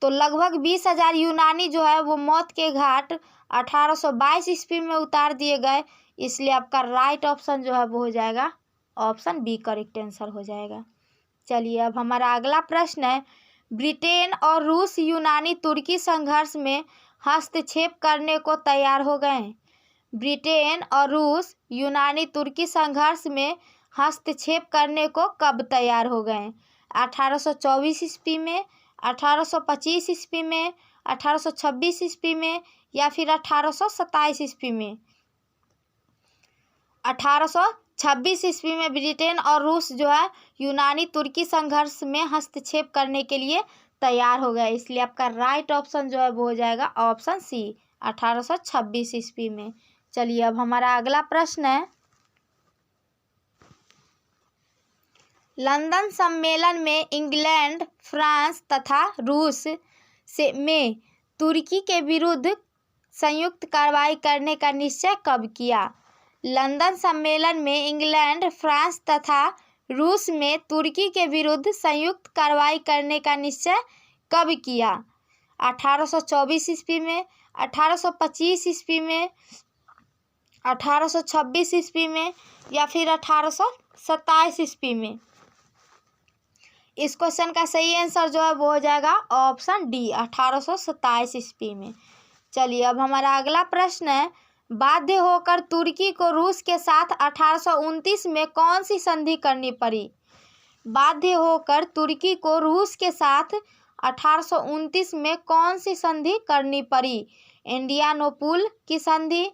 तो लगभग 20,000 यूनानी जो है वो मौत के घाट 1822 ईस्वी में उतार दिए गए, इसलिए आपका राइट ऑप्शन जो है वो हो जाएगा ऑप्शन बी करेक्ट आंसर हो जाएगा। चलिए अब हमारा अगला प्रश्न है, ब्रिटेन और रूस यूनानी तुर्की संघर्ष में हस्तक्षेप करने को तैयार हो गए। ब्रिटेन और रूस यूनानी तुर्की संघर्ष में हस्तक्षेप करने को कब तैयार हो गए? 1824 ईस्वी में, 1825 ईस्वी में, 1826 ईस्वी में या फिर 1827 ईस्वी में? 1826 ईस्वी में ब्रिटेन और रूस जो है यूनानी तुर्की संघर्ष में हस्तक्षेप करने के लिए तैयार हो गए, इसलिए आपका राइट ऑप्शन जो है वो हो जाएगा ऑप्शन सी 1826 ईस्वी में। चलिए अब हमारा अगला प्रश्न है, लंदन सम्मेलन में इंग्लैंड, फ्रांस तथा रूस में तुर्की के विरुद्ध संयुक्त कार्रवाई करने का निश्चय कब किया? लंदन सम्मेलन में इंग्लैंड, फ्रांस तथा रूस में तुर्की के विरुद्ध संयुक्त कार्रवाई करने का निश्चय कब किया? 1824 ईस्वी में, 1825 ईस्वी में, 1826 ईस्वी में या फिर 1827 ईस्वी में? इस क्वेश्चन का सही आंसर जो है वो हो जाएगा ऑप्शन डी 1827 ईस्वी में। चलिए अब हमारा अगला प्रश्न है, बाध्य होकर तुर्की को रूस के साथ 1829 में कौन सी संधि करनी पड़ी? बाध्य होकर तुर्की को रूस के साथ 1829 में कौन सी संधि करनी पड़ी? एड्रियानोपुल की संधि,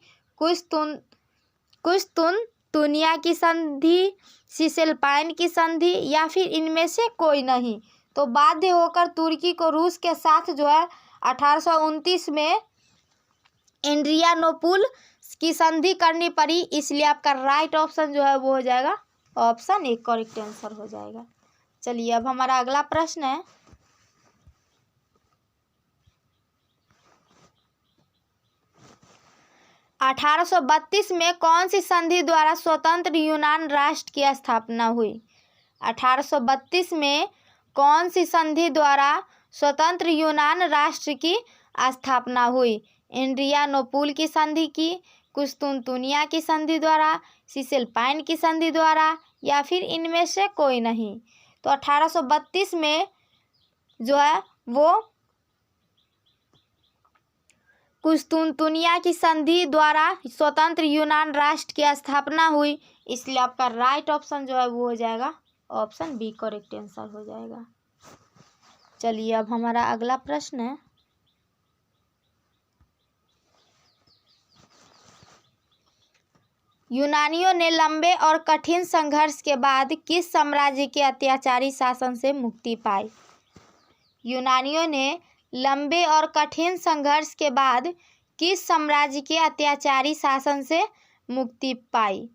कुस्तुनतुनिया की संधि, सिसेलपाइन की संधि या फिर इनमें से कोई नहीं? तो बाध्य होकर तुर्की को रूस के साथ जो है 1829 में एड्रियानोपुल की संधि करनी पड़ी, इसलिए आपका राइट ऑप्शन जो है वो हो जाएगा ऑप्शन ए करेक्ट आंसर हो जाएगा। चलिए अब हमारा अगला प्रश्न है, अठारह 1832 में कौन सी संधि द्वारा स्वतंत्र यूनान राष्ट्र की स्थापना हुई? 1832 में कौन सी संधि द्वारा स्वतंत्र यूनान राष्ट्र की स्थापना हुई? एड्रियानोपुल की संधि की, कुस्तुनतुनिया की संधि द्वारा, सिसेलपाइन की संधि द्वारा या फिर इनमें से कोई नहीं? तो 1832 में जो है वो कुस्तुनतुनिया की संधि द्वारा स्वतंत्र यूनान राष्ट्र की स्थापना हुई, इसलिए आपका राइट ऑप्शन जो है वो हो जाएगा ऑप्शन बी करेक्ट आंसर हो जाएगा। चलिए अब हमारा अगला प्रश्न है, यूनानियों ने लंबे और कठिन संघर्ष के बाद किस साम्राज्य के अत्याचारी शासन से मुक्ति पाई? यूनानियों ने लंबे और कठिन संघर्ष के बाद किस साम्राज्य के अत्याचारी शासन से मुक्ति पाई?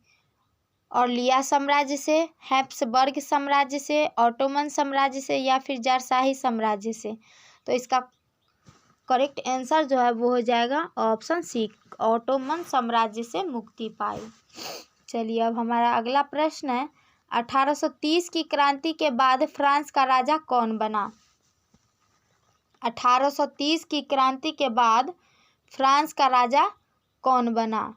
ऑर्लिया साम्राज्य से, हैप्सबर्ग साम्राज्य से, ऑटोमन साम्राज्य से या फिर जारशाही साम्राज्य से? तो इसका करेक्ट आंसर जो है वो हो जाएगा ऑप्शन सी ऑटोमन साम्राज्य से मुक्ति पाई। चलिए अब हमारा अगला प्रश्न है, 1830 की क्रांति के बाद फ्रांस का राजा कौन बना? 1830 की क्रांति के बाद फ्रांस का राजा कौन बना?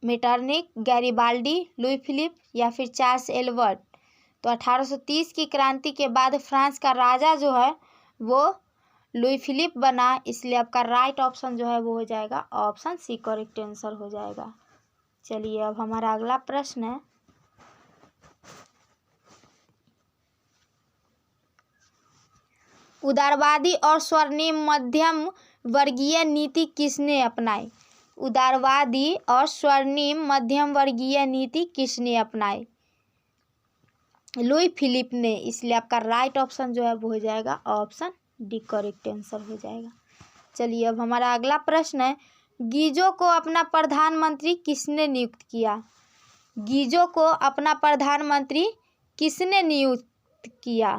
मेटरनिक, गैरिबाल्डी, लुई फिलिप या फिर चार्ल्स एडवर्ड? तो 1830 की क्रांति के बाद फ्रांस का राजा जो है वो लुई फिलिप बना, इसलिए आपका राइट ऑप्शन जो है वो हो जाएगा ऑप्शन सी करेक्ट आंसर हो जाएगा। चलिए अब हमारा अगला प्रश्न है, उदारवादी और स्वर्णिम मध्यम वर्गीय नीति किसने अपनाई? उदारवादी और स्वर्णिम मध्यम वर्गीय नीति किसने अपनाई? लुई फिलिप ने, इसलिए आपका राइट ऑप्शन जो है वो हो जाएगा ऑप्शन डी करेक्ट आंसर हो जाएगा। चलिए अब हमारा अगला प्रश्न है, गीजो को अपना प्रधानमंत्री किसने नियुक्त किया? गीजो को अपना प्रधानमंत्री किसने नियुक्त किया?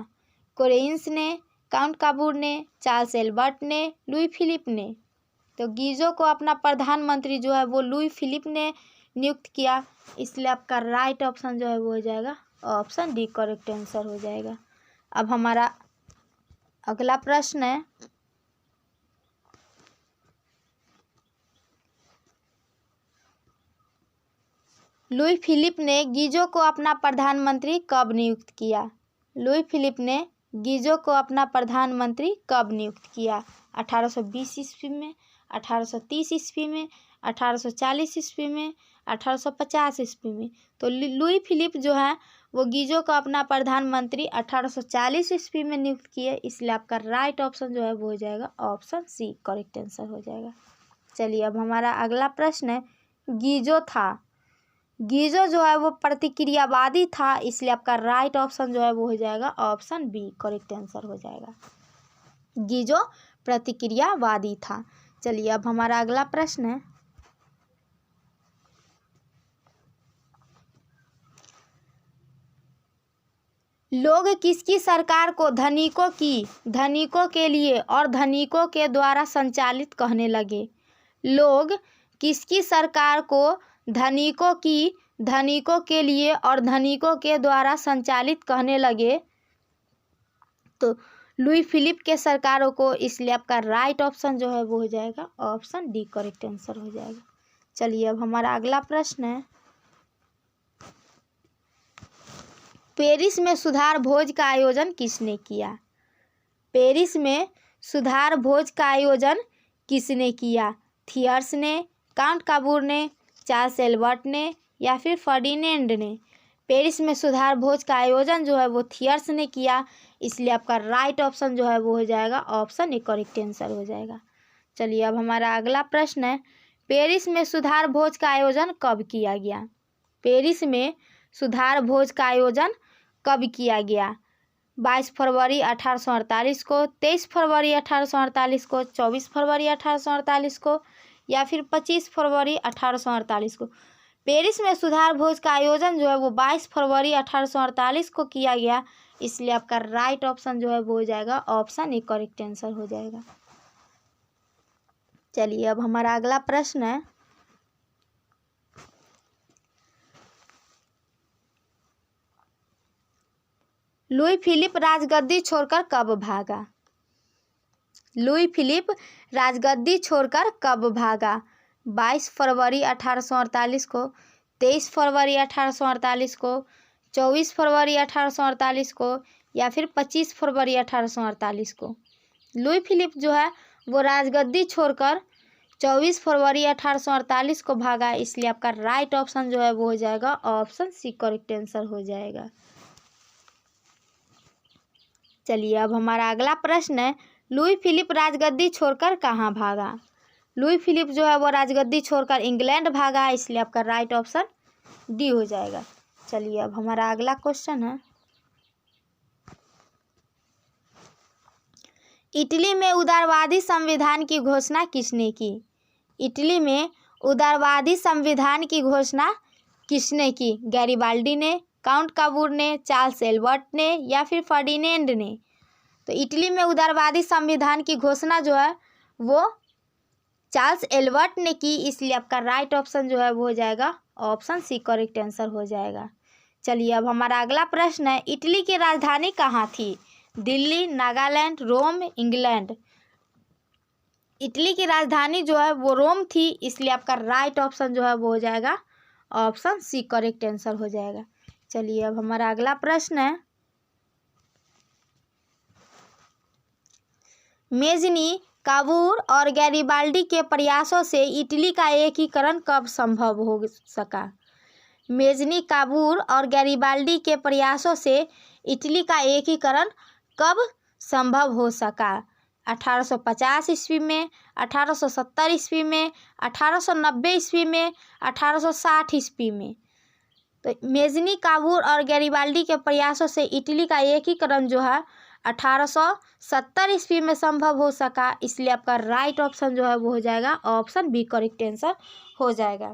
कोरेंस ने, काउंट काबूर ने, चार्ल्स एल्बर्ट ने, लुई फिलिप ने? तो गीजो को अपना प्रधानमंत्री जो है वो लुई फिलिप ने नियुक्त किया, इसलिए आपका राइट ऑप्शन जो है वो हो जाएगा ऑप्शन डी करेक्ट आंसर हो जाएगा। अब हमारा अगला प्रश्न है, लुई फिलिप ने गीजो को अपना प्रधानमंत्री कब नियुक्त किया? लुई फिलिप ने गीजो को अपना प्रधानमंत्री कब नियुक्त किया? 1820 ईस्वी में, 1830 ईस्वी में, 1840 ईस्वी में, 1850 ईस्वी में। तो लुई फिलिप जो है वो गीजो को अपना प्रधानमंत्री 1840 ईस्वी में नियुक्त किए, इसलिए आपका राइट ऑप्शन जो है वो हो जाएगा ऑप्शन सी, करेक्ट आंसर हो जाएगा। चलिए अब हमारा अगला प्रश्न है, गीजो था, गीजो जो है वो प्रतिक्रियावादी था, इसलिए आपका राइट ऑप्शन जो है वो हो जाएगा ऑप्शन बी, करेक्ट आंसर हो जाएगा। गीजो प्रतिक्रियावादी था। चलिए अब हमारा अगला प्रश्न है, लोग किसकी सरकार को धनिकों के लिए और धनिकों के द्वारा संचालित कहने लगे? लोग किसकी सरकार को धनिकों के लिए और धनिकों के द्वारा संचालित कहने लगे? तो लुई फिलिप के सरकारों को, इसलिए आपका राइट ऑप्शन जो है वो हो जाएगा ऑप्शन डी, करेक्ट आंसर हो जाएगा। चलिए अब हमारा अगला प्रश्न है, पेरिस में सुधार भोज का आयोजन किसने किया? पेरिस में सुधार भोज का आयोजन किसने किया? थियर्स ने, काउंट काबूर ने, चार्ल्स एल्बर्ट ने या फिर फर्डिनेंड ने? पेरिस में सुधार भोज का आयोजन जो है वो थियर्स ने किया, इसलिए आपका राइट ऑप्शन जो है वो हो जाएगा ऑप्शन ए, करेक्ट आंसर हो जाएगा। चलिए अब हमारा अगला प्रश्न है, पेरिस में सुधार भोज का आयोजन कब किया गया? पेरिस में सुधार भोज का आयोजन कब किया गया? 22 फरवरी 1848 को, 23 फरवरी 1848 को, 24 फरवरी 1848 को या फिर 25 फरवरी 1848 को? पेरिस में सुधार भोज का आयोजन जो है वो 22 फरवरी 1848 को किया गया, इसलिए आपका राइट ऑप्शन जो है वो हो जाएगा ऑप्शन ए, करेक्ट आंसर हो जाएगा। चलिए अब हमारा अगला प्रश्न है, लुई फिलिप राजगद्दी छोड़कर कब भागा? लुई फिलिप राजगद्दी छोड़कर कब भागा? 22 फरवरी 1848 को, 23 फरवरी 1848 को, 24 फरवरी 1848 को या फिर 25 फरवरी 1848 को? लुई फिलिप जो है वो राजगद्दी छोड़कर 24 फरवरी 1848 को भागा, इसलिए आपका राइट ऑप्शन जो है वो हो जाएगा ऑप्शन सी, करेक्ट आंसर हो जाएगा। चलिए अब हमारा अगला प्रश्न है, लुई फिलिप राजगद्दी छोड़कर कहाँ भागा? लुई फिलिप जो है वो राजगद्दी छोड़कर इंग्लैंड भागा, इसलिए आपका राइट ऑप्शन डी हो जाएगा। चलिए अब हमारा अगला क्वेश्चन है, इटली में उदारवादी संविधान की घोषणा किसने की? इटली में उदारवादी संविधान की घोषणा किसने की? गैरिबाल्डी ने, काउंट काबूर ने, चार्ल्स एल्बर्ट ने या फिर फर्डिनेंड ने? तो इटली में उदारवादी संविधान की घोषणा जो है वो चार्ल्स एल्बर्ट ने की, इसलिए आपका राइट ऑप्शन जो है वो हो जाएगा ऑप्शन सी, करेक्ट आंसर हो जाएगा। चलिए अब हमारा अगला प्रश्न है, इटली की राजधानी कहाँ थी? दिल्ली, नागालैंड, रोम, इंग्लैंड? इटली की राजधानी जो है वो रोम थी, इसलिए आपका राइट ऑप्शन जो है वो हो जाएगा ऑप्शन सी, करेक्ट आंसर हो जाएगा। चलिए अब हमारा अगला प्रश्न है, मेजनी, काबूर और गैरिबाल्डी के प्रयासों से इटली का एकीकरण कब संभव हो सका? मेजनी, काबूर और गैरिबाल्डी के प्रयासों से इटली का एकीकरण कब संभव हो सका? 1850 ईस्वी में, 1870 ईस्वी में, 1890 ईस्वी में, 1860 ईस्वी में? तो मेजनी, काबूर और गैरिबाल्डी के प्रयासों से इटली का एकीकरण जो है 1870 ईस्वी में संभव हो सका, इसलिए आपका राइट ऑप्शन जो है वो हो जाएगा ऑप्शन बी, करेक्ट आंसर हो जाएगा।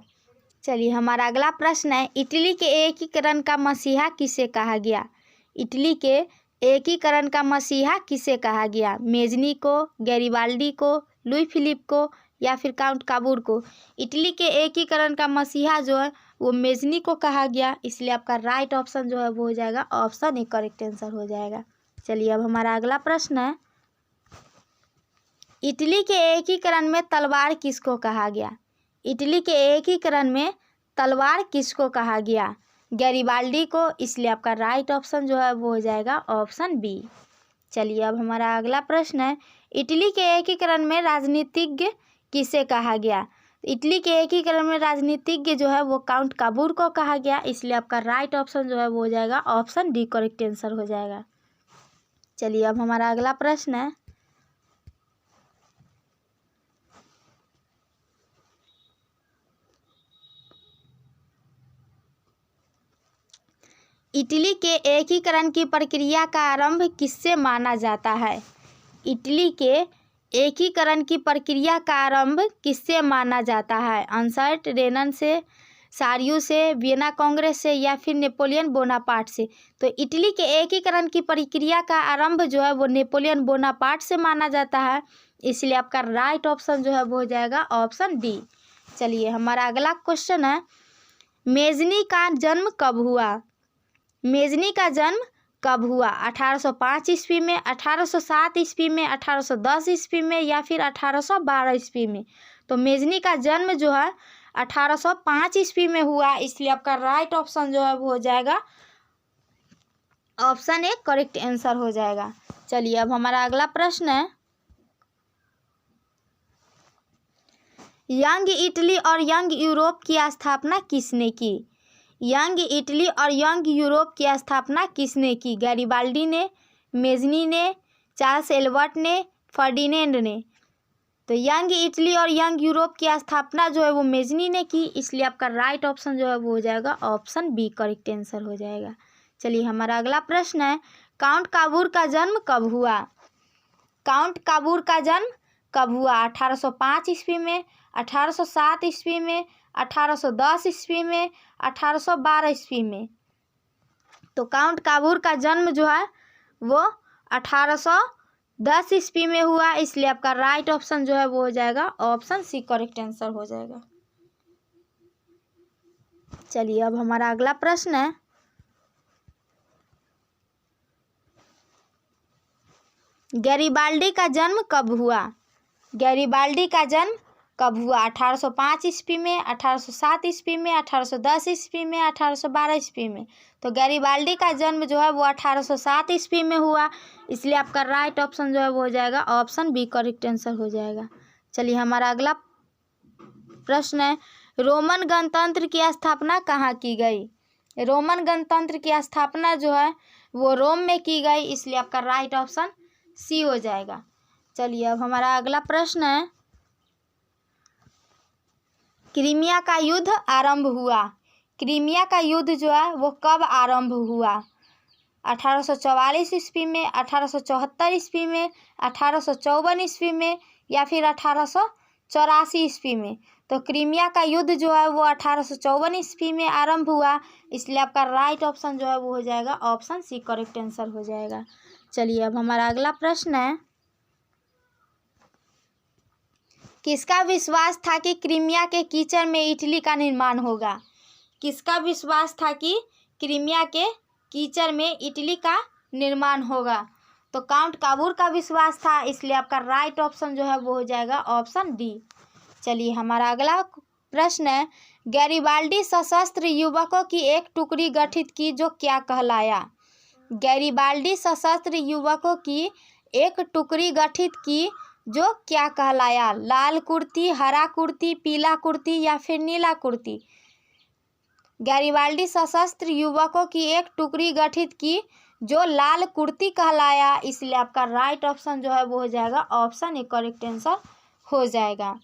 चलिए हमारा अगला प्रश्न है, इटली के एकीकरण का मसीहा किसे कहा गया? इटली के एकीकरण का मसीहा किसे कहा गया? मेजनी को, गैरिबाल्डी को, लुई फिलिप को या फिर काउंट काबूर को? इटली के एकीकरण का मसीहा जो है वो मेजनी को कहा गया, इसलिए आपका राइट ऑप्शन जो है वो हो जाएगा ऑप्शन ए, करेक्ट आंसर हो जाएगा। चलिए अब हमारा अगला प्रश्न है, इटली के एकीकरण में तलवार किसको कहा गया? इटली के एकीकरण में तलवार किसको कहा गया? गैरिबाल्डी को, इसलिए आपका राइट ऑप्शन जो है वो हो जाएगा ऑप्शन बी। चलिए अब हमारा अगला प्रश्न है, इटली के एकीकरण में राजनीतिज्ञ किसे कहा गया? इटली के एकीकरण में राजनीतिज्ञ जो है वो काउंट काबूर को कहा गया, इसलिए आपका राइट ऑप्शन जो है वो हो जाएगा ऑप्शन डी करेक्ट आंसर हो जाएगा। चलिए अब हमारा अगला प्रश्न है, इटली के एकीकरण की प्रक्रिया का आरंभ किससे माना जाता है? इटली के एकीकरण की प्रक्रिया का आरंभ किससे माना जाता है? अनसर्ट रेनन से, सारियू से, वियना कांग्रेस से या फिर नेपोलियन बोनापार्ट से? तो इटली के एकीकरण की प्रक्रिया का आरंभ जो है वो नेपोलियन बोनापार्ट से माना जाता है, इसलिए आपका राइट ऑप्शन जो है वो हो जाएगा ऑप्शन डी। चलिए हमारा अगला क्वेश्चन है, मेजनी का जन्म कब हुआ? मेजनी का जन्म कब हुआ? 1805 ईस्वी में, 1807 ईस्वी में, 1810 ईस्वी में या फिर 1812 ईस्वी में? तो मेजनी का जन्म जो है 1805 ईस्वी में हुआ, इसलिए आपका राइट ऑप्शन जो है वो हो जाएगा ऑप्शन ए करेक्ट आंसर हो जाएगा। चलिए अब हमारा अगला प्रश्न है, यंग इटली और यंग यूरोप की स्थापना किसने की? यंग इटली और यंग यूरोप की स्थापना किसने की? गैरिबाल्डी ने, मेजनी ने, चार्ल्स एल्बर्ट ने, फर्डिनेंड ने? तो यंग इटली और यंग यूरोप की स्थापना जो है वो मेजनी ने की, इसलिए आपका राइट ऑप्शन जो है वो हो जाएगा ऑप्शन बी करेक्ट आंसर हो जाएगा। चलिए हमारा अगला प्रश्न है, काउंट काबूर का जन्म कब हुआ? काउंट काबूर का जन्म कब हुआ? 1805 ईस्वी में, 1807 ईस्वी में, 1810 ईस्वी में, 1812 ईस्वी में? तो काउंट काबूर का जन्म जो है वो 1810 ईस्वी में हुआ, इसलिए आपका राइट ऑप्शन जो है वो हो जाएगा ऑप्शन सी करेक्ट आंसर हो जाएगा। चलिए अब हमारा अगला प्रश्न है, गैरिबाल्डी का जन्म कब हुआ? गैरिबाल्डी का जन्म कब हुआ? 1805 ईस्वी में, 1807 ईस्वी में, 1810 ईस्वी में, 1812 ईस्वी में? तो गैरिबाल्डी का जन्म जो है वो 1807 ईस्वी में हुआ, इसलिए आपका राइट ऑप्शन जो है वो हो जाएगा ऑप्शन बी करेक्ट आंसर हो जाएगा। चलिए हमारा अगला प्रश्न है, रोमन गणतंत्र की स्थापना कहाँ की गई? रोमन गणतंत्र की स्थापना जो है वो रोम में की गई, इसलिए आपका राइट ऑप्शन सी हो जाएगा। चलिए अब हमारा अगला प्रश्न है, क्रीमिया का युद्ध आरंभ हुआ। क्रीमिया का युद्ध जो है वो कब आरंभ हुआ? 1844 ईस्वी में, 1874 ईस्वी में, 1854 ईस्वी में या फिर 1884 ईस्वी में? तो क्रीमिया का युद्ध जो है वो 1854 ईस्वी में आरंभ हुआ, इसलिए आपका राइट ऑप्शन जो है वो हो जाएगा ऑप्शन सी करेक्ट आंसर हो जाएगा। चलिए अब हमारा अगला प्रश्न है, किसका विश्वास था कि क्रीमिया के कीचड़ में इटली का निर्माण होगा? किसका विश्वास था कि क्रीमिया के कीचड़ में इटली का निर्माण होगा? तो काउंट काबूर का विश्वास था, इसलिए आपका राइट ऑप्शन जो है वो हो जाएगा ऑप्शन डी। चलिए हमारा अगला प्रश्न है, गैरिबाल्डी सशस्त्र युवकों की एक टुकड़ी गठित की जो क्या कहलाया? गैरिबाल्डी सशस्त्र युवकों की एक टुकड़ी गठित की जो क्या कहलाया? लाल कुर्ती, हरा कुर्ती, पीला कुर्ती या फिर नीला कुर्ती? गैरिबाल्डी सशस्त्र युवकों की एक टुकड़ी गठित की जो लाल कुर्ती कहलाया, इसलिए आपका राइट ऑप्शन जो है वो हो जाएगा ऑप्शन ए करेक्ट आंसर हो जाएगा।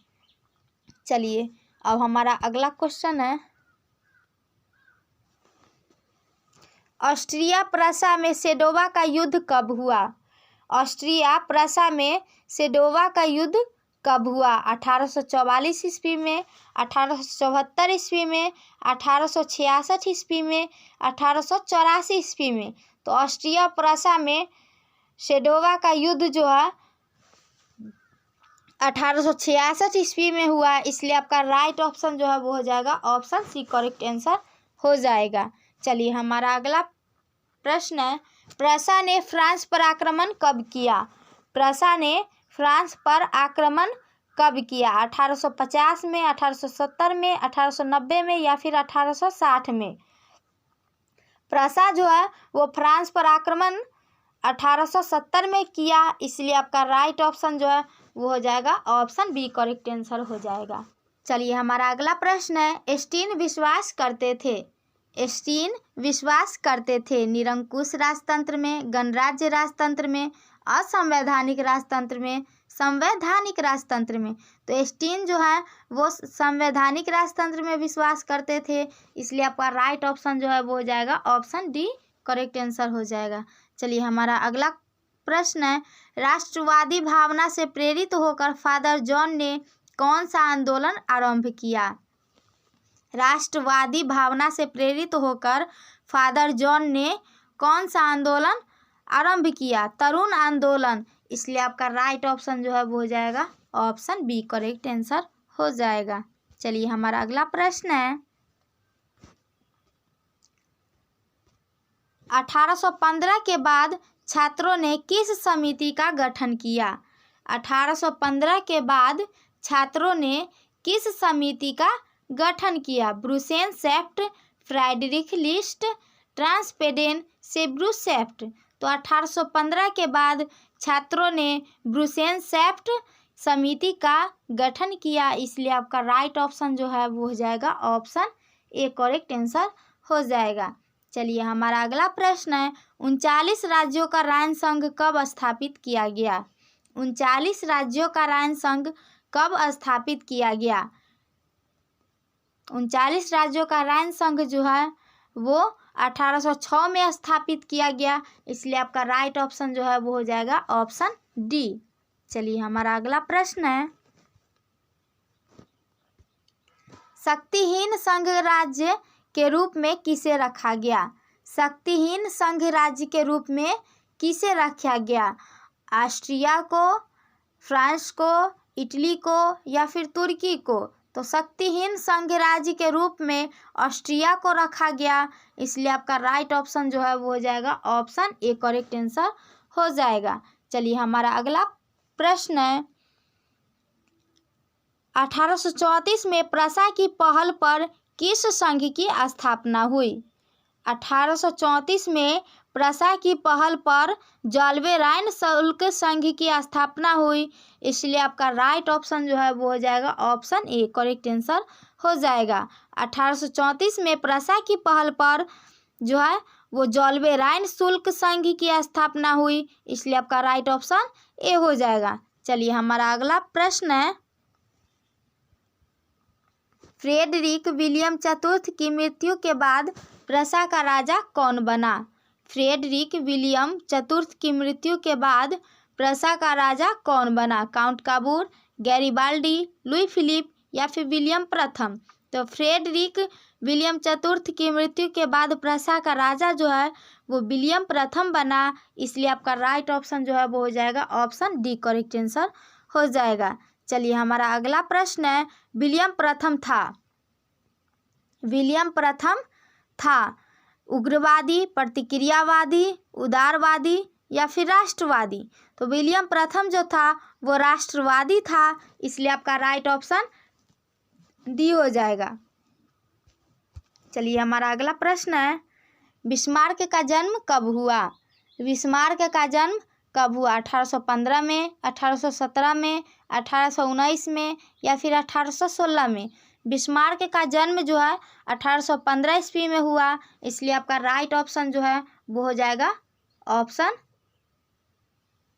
चलिए अब हमारा अगला क्वेश्चन है, ऑस्ट्रिया प्रसा में सेडोवा का युद्ध कब हुआ? ऑस्ट्रिया प्रसा में सेडोवा का युद्ध कब हुआ? 1844 ईस्वी में, 1874 ईस्वी में, 1866 ईस्वी में, 1884 ईस्वी में? तो ऑस्ट्रिया प्रसा में सेडोवा का युद्ध जो है 1866 ईस्वी में हुआ, इसलिए आपका राइट ऑप्शन जो है वो हो जाएगा ऑप्शन सी करेक्ट आंसर हो जाएगा। चलिए हमारा अगला प्रश्न है, प्रसा ने फ्रांस पर आक्रमण कब किया? प्रसा ने फ्रांस पर आक्रमण कब किया? 1850 में, 1870 में, 1890 में या फिर 1860 में। प्रसा जो है वो फ्रांस पर आक्रमण 1870 में किया, इसलिए आपका राइट ऑप्शन जो है वो हो जाएगा ऑप्शन बी करेक्ट आंसर हो जाएगा। चलिए हमारा अगला प्रश्न है, स्टीन विश्वास करते थे निरंकुश राजतंत्र में, गणराज्य राजतंत्र में, असंवैधानिक राजतंत्र में, संवैधानिक राजतंत्र में। तो स्टीन जो है वो संवैधानिक राजतंत्र में विश्वास करते थे, इसलिए आपका राइट ऑप्शन जो है वो हो जाएगा ऑप्शन डी करेक्ट आंसर हो जाएगा। चलिए हमारा अगला प्रश्न है, राष्ट्रवादी भावना से प्रेरित होकर फादर जॉन ने कौन सा आंदोलन आरंभ किया? राष्ट्रवादी भावना से प्रेरित होकर फादर जॉन ने कौन सा आंदोलन आरंभ किया? तरुण आंदोलन, इसलिए आपका राइट ऑप्शन जो है वो हो जाएगा ऑप्शन बी करेक्ट आंसर हो जाएगा। चलिए हमारा अगला प्रश्न है, 1815 के बाद छात्रों ने किस समिति का गठन किया? 1815 के बाद छात्रों ने किस समिति का गठन किया? ब्रुसेनसेफ्ट, फ्रेडरिक लिस्ट, ट्रांसपेडेन, सेब्रुसेफ्ट। तो 1815 के बाद छात्रों ने ब्रुसेनसेफ्ट समिति का गठन किया, इसलिए आपका राइट ऑप्शन जो है वो हो जाएगा ऑप्शन ए करेक्ट आंसर हो जाएगा। चलिए हमारा अगला प्रश्न है, 39 राज्यों का रायन संघ कब स्थापित किया गया? 39 राज्यों का रायन संघ कब स्थापित किया गया? 39 राज्यों का रायन संघ जो है वो 1806 में स्थापित किया गया, इसलिए आपका राइट ऑप्शन जो है वो हो जाएगा ऑप्शन डी। चलिए हमारा अगला प्रश्न है, शक्तिहीन संघ राज्य के रूप में किसे रखा गया? शक्तिहीन संघ राज्य के रूप में किसे रखा गया? ऑस्ट्रिया को, फ्रांस को, इटली को या फिर तुर्की को? तो शक्तिहीन संघ राज्य के रूप में ऑस्ट्रिया को रखा गया, इसलिए आपका राइट ऑप्शन जो है वो हो जाएगा ऑप्शन ए करेक्ट आंसर हो जाएगा। चलिए हमारा अगला प्रश्न है, 1834 में प्रसा की पहल पर किस संघ की स्थापना हुई? 1834 में प्रसा की पहल पर जॉल्वे राइन शुल्क संघ की स्थापना हुई, इसलिए आपका राइट ऑप्शन जो है वो हो जाएगा ऑप्शन ए करेक्ट आंसर हो जाएगा। 1834 में प्रसा की पहल पर जो है वो जॉल्वे राइन शुल्क संघ की स्थापना हुई, इसलिए आपका राइट ऑप्शन ए हो जाएगा। चलिए हमारा अगला प्रश्न है, फ्रेडरिक विलियम चतुर्थ की मृत्यु के बाद प्रसा का राजा कौन बना? फ्रेडरिक विलियम चतुर्थ की मृत्यु के बाद प्रसा का राजा कौन बना? काउंट काबूर, गैरिबाल्डी, लुई फिलिप या फिर विलियम प्रथम? तो फ्रेडरिक विलियम चतुर्थ की मृत्यु के बाद प्रसा का राजा जो है वो विलियम प्रथम बना, इसलिए आपका राइट ऑप्शन जो है वो हो जाएगा ऑप्शन डी करेक्ट आंसर हो जाएगा। चलिए हमारा अगला प्रश्न है, विलियम प्रथम था उग्रवादी, प्रतिक्रियावादी, उदारवादी या फिर राष्ट्रवादी? तो विलियम प्रथम जो था वो राष्ट्रवादी था, इसलिए आपका राइट ऑप्शन डी हो जाएगा। चलिए हमारा अगला प्रश्न है, बिस्मार्क का जन्म कब हुआ? बिस्मार्क का जन्म कब हुआ? 1815 में, 1817 में, 1819 में या फिर 1816 में? बिस्मार्क का जन्म जो है 1815 ईस्वी में हुआ, इसलिए आपका राइट ऑप्शन जो है वो हो जाएगा ऑप्शन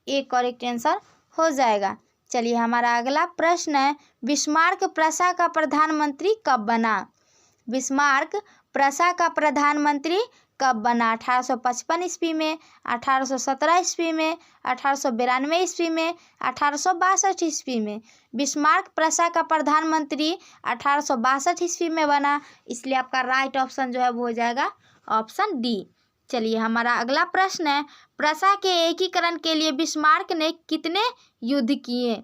ए करेक्ट आंसर हो जाएगा। चलिए हमारा अगला प्रश्न है, बिस्मार्क प्रसा का प्रधानमंत्री कब बना? बिस्मार्क प्रसा का प्रधानमंत्री कब बना? 1855 ईस्वी में, 1817 ईस्वी में, 1892 ईस्वी में, 1862 ईस्वी में? बिस्मार्क प्रसा का प्रधानमंत्री 1862 ईस्वी में बना, इसलिए आपका राइट ऑप्शन जो है वो हो जाएगा ऑप्शन डी। चलिए हमारा अगला प्रश्न है, प्रसा के एकीकरण के लिए बिस्मार्क ने कितने युद्ध किए?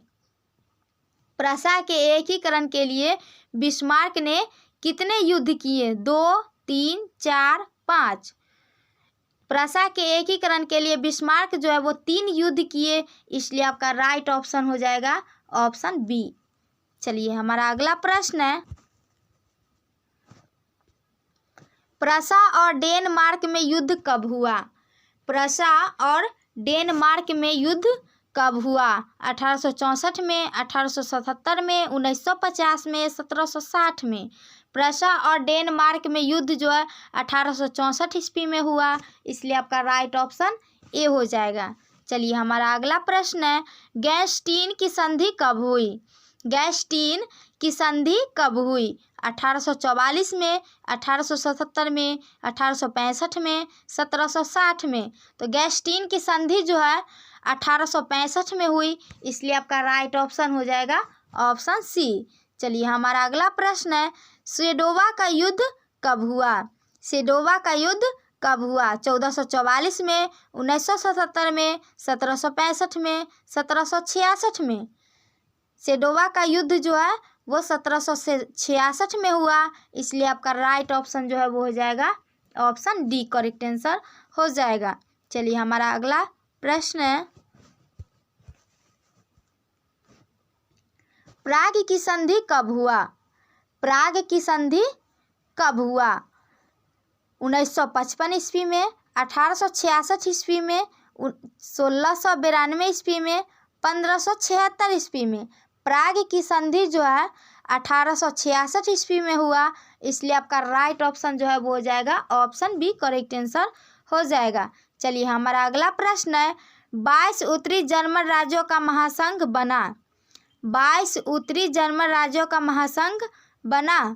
प्रसा के एकीकरण के लिए बिस्मार्क ने कितने युद्ध किए? 2, 3, 4, 5? प्रसा के एकीकरण के लिए बिस्मार्क जो है वो 3 युद्ध किए, इसलिए आपका राइट ऑप्शन हो जाएगा ऑप्शन बी चलिए हमारा अगला प्रश्न है, प्रशा और डेनमार्क में युद्ध कब हुआ? प्रशा और डेनमार्क में युद्ध कब हुआ? 1864 में, 1877 में, 1950 में, 1760 में। प्रशा और डेनमार्क में युद्ध जो है 1864 ईस्वी में हुआ, इसलिए आपका राइट ऑप्शन ए हो जाएगा। चलिए हमारा अगला प्रश्न है, गैस्टीन की संधि कब हुई? गैस्टीन की संधि कब हुई? 1844 में, 1877 में, 1865 में, 1760 में। तो गैस्टीन की संधि जो है 1865 में हुई, इसलिए आपका राइट ऑप्शन हो जाएगा ऑप्शन सी। चलिए हमारा अगला प्रश्न है, सेडोवा का युद्ध कब हुआ? सेडोवा का युद्ध कब हुआ? 1444 में, 1977 में, 1765 में, 1766 में। सेडोवा का युद्ध जो है वो 1766 में हुआ, इसलिए आपका राइट ऑप्शन जो है वो हो जाएगा ऑप्शन डी, करेक्ट आंसर हो जाएगा। चलिए हमारा अगला प्रश्न है, प्राग की संधि कब हुआ? प्राग की संधि कब हुआ? 1955 ईस्वी में, 1866 ईस्वी में, 1692 ईस्वी में, 1576 ईस्वी में। प्राग की संधि जो है 1866 ईस्वी में हुआ, इसलिए आपका राइट ऑप्शन जो है वो हो जाएगा ऑप्शन बी, करेक्ट आंसर हो जाएगा। चलिए हमारा अगला प्रश्न है, 22 उत्तरी जर्मन राज्यों का महासंघ बना। 22 उत्तरी जर्मन राज्यों का महासंघ बना,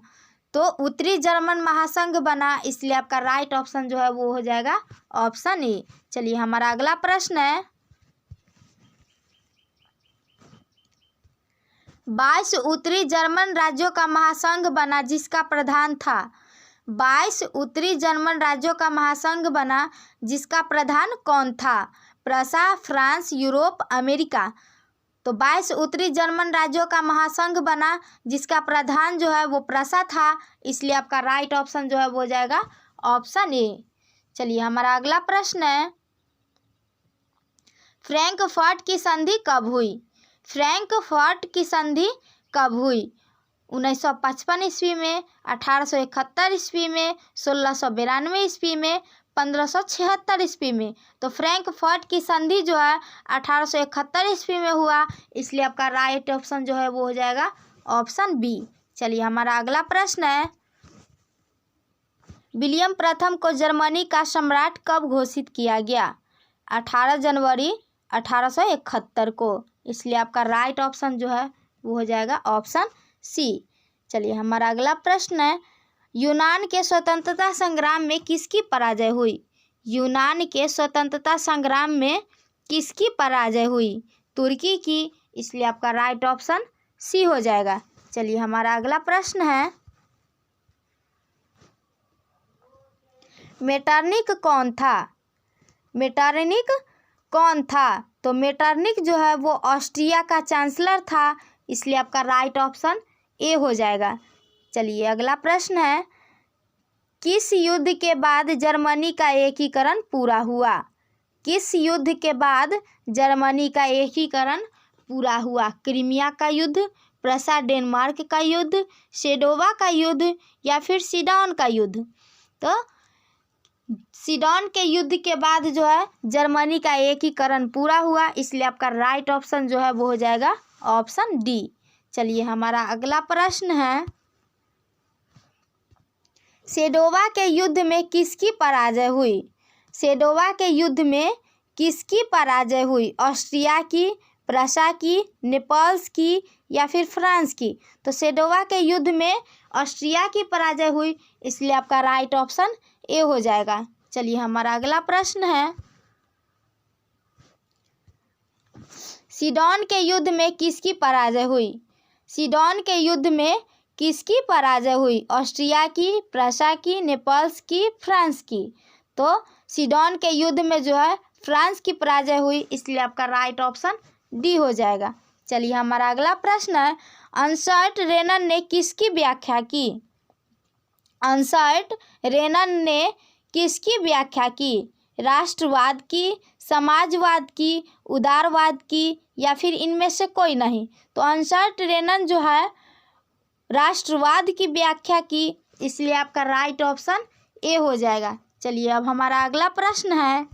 तो उत्तरी जर्मन महासंघ बना, इसलिए आपका राइट ऑप्शन जो है वो हो जाएगा ऑप्शन ए। चलिए हमारा अगला प्रश्न है, 22 उत्तरी जर्मन राज्यों का महासंघ बना जिसका प्रधान था। 22 उत्तरी जर्मन राज्यों का महासंघ बना जिसका प्रधान कौन था? Prussia, France, Europe, America. तो 22 उत्तरी जर्मन राज्यों का महासंघ बना जिसका प्रधान जो है वो प्रशा था, इसलिए आपका राइट ऑप्शन जो है वो हो जाएगा ऑप्शन ए। चलिए हमारा अगला प्रश्न है, फ्रैंकफर्ट की संधि कब हुई? फ्रैंकफर्ट की संधि कब हुई? 1955 ईस्वी में, 1871 ईस्वी में, 1692 ईस्वी में, 1576 ईस्वी में। तो फ्रैंकफर्ट की संधि जो है 1871 ईस्वी में हुआ, इसलिए आपका राइट ऑप्शन जो है वो हो जाएगा ऑप्शन बी। चलिए हमारा अगला प्रश्न है, विलियम प्रथम को जर्मनी का सम्राट कब घोषित किया गया? 18 जनवरी 1871 को, इसलिए आपका राइट ऑप्शन जो है वो हो जाएगा ऑप्शन सी। चलिए हमारा अगला प्रश्न है, यूनान के स्वतंत्रता संग्राम में किसकी पराजय हुई? यूनान के स्वतंत्रता संग्राम में किसकी पराजय हुई? तुर्की की, इसलिए आपका राइट ऑप्शन सी हो जाएगा। चलिए हमारा अगला प्रश्न है, मेटरनिख कौन था? मेटरनिख कौन था? तो मेटरनिख जो है वो ऑस्ट्रिया का चांसलर था, इसलिए आपका राइट ऑप्शन ए हो जाएगा। चलिए अगला प्रश्न है, किस युद्ध के बाद जर्मनी का एकीकरण पूरा हुआ? किस युद्ध के बाद जर्मनी का एकीकरण पूरा हुआ? क्रीमिया का युद्ध, प्रशा डेनमार्क का युद्ध, सेडोवा का युद्ध, या फिर सीडन का युद्ध? तो सीडन के युद्ध के बाद जो है जर्मनी का एकीकरण पूरा हुआ, इसलिए आपका राइट ऑप्शन जो है वो हो जाएगा ऑप्शन डी। चलिए हमारा अगला प्रश्न है, सेडोवा के युद्ध में किसकी पराजय हुई? सेडोवा के युद्ध में किसकी पराजय हुई? ऑस्ट्रिया की, प्रशा की, नेपल्स की, या फिर फ्रांस की? तो सेडोवा के युद्ध में ऑस्ट्रिया की पराजय हुई, इसलिए आपका राइट ऑप्शन ए हो जाएगा। चलिए हमारा अगला प्रश्न है, सीडन के युद्ध में किसकी पराजय हुई? सीडन के युद्ध में किसकी पराजय हुई? ऑस्ट्रिया की, प्रशा की, नेपल्स की, फ्रांस की? तो सीडन के युद्ध में जो है फ्रांस की पराजय हुई, इसलिए आपका राइट ऑप्शन डी हो जाएगा। चलिए हमारा अगला प्रश्न है, अंसर्ट रेनन ने किसकी व्याख्या की? अंसर्ट रेनन ने किसकी व्याख्या की? राष्ट्रवाद की, समाजवाद की, उदारवाद की, या फिर इनमें से कोई नहीं। तो अनसर्ट रेनन जो है राष्ट्रवाद की व्याख्या की, इसलिए आपका राइट ऑप्शन ए हो जाएगा। चलिए अब हमारा अगला प्रश्न है,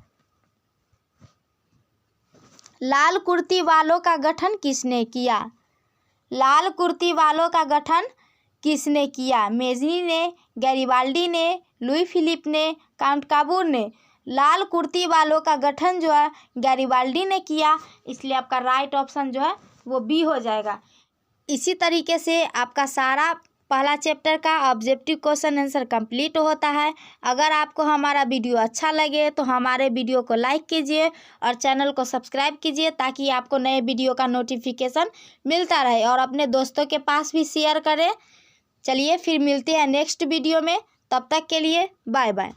लाल कुर्ती वालों का गठन किसने किया? लाल कुर्ती वालों का गठन किसने किया? मेजनी ने, गैरिबाल्डी ने, लुई फिलिप ने, काउंट काबूर ने। लाल कुर्ती वालों का गठन जो है गैरिबाल्डी ने किया, इसलिए आपका राइट ऑप्शन जो है वो बी हो जाएगा। इसी तरीके से आपका सारा पहला चैप्टर का ऑब्जेक्टिव क्वेश्चन आंसर कंप्लीट होता है। अगर आपको हमारा वीडियो अच्छा लगे तो हमारे वीडियो को लाइक कीजिए और चैनल को सब्सक्राइब कीजिए, ताकि आपको नए वीडियो का नोटिफिकेशन मिलता रहे, और अपने दोस्तों के पास भी शेयर करें। चलिए फिर मिलते हैं नेक्स्ट वीडियो में, तब तक के लिए बाय बाय।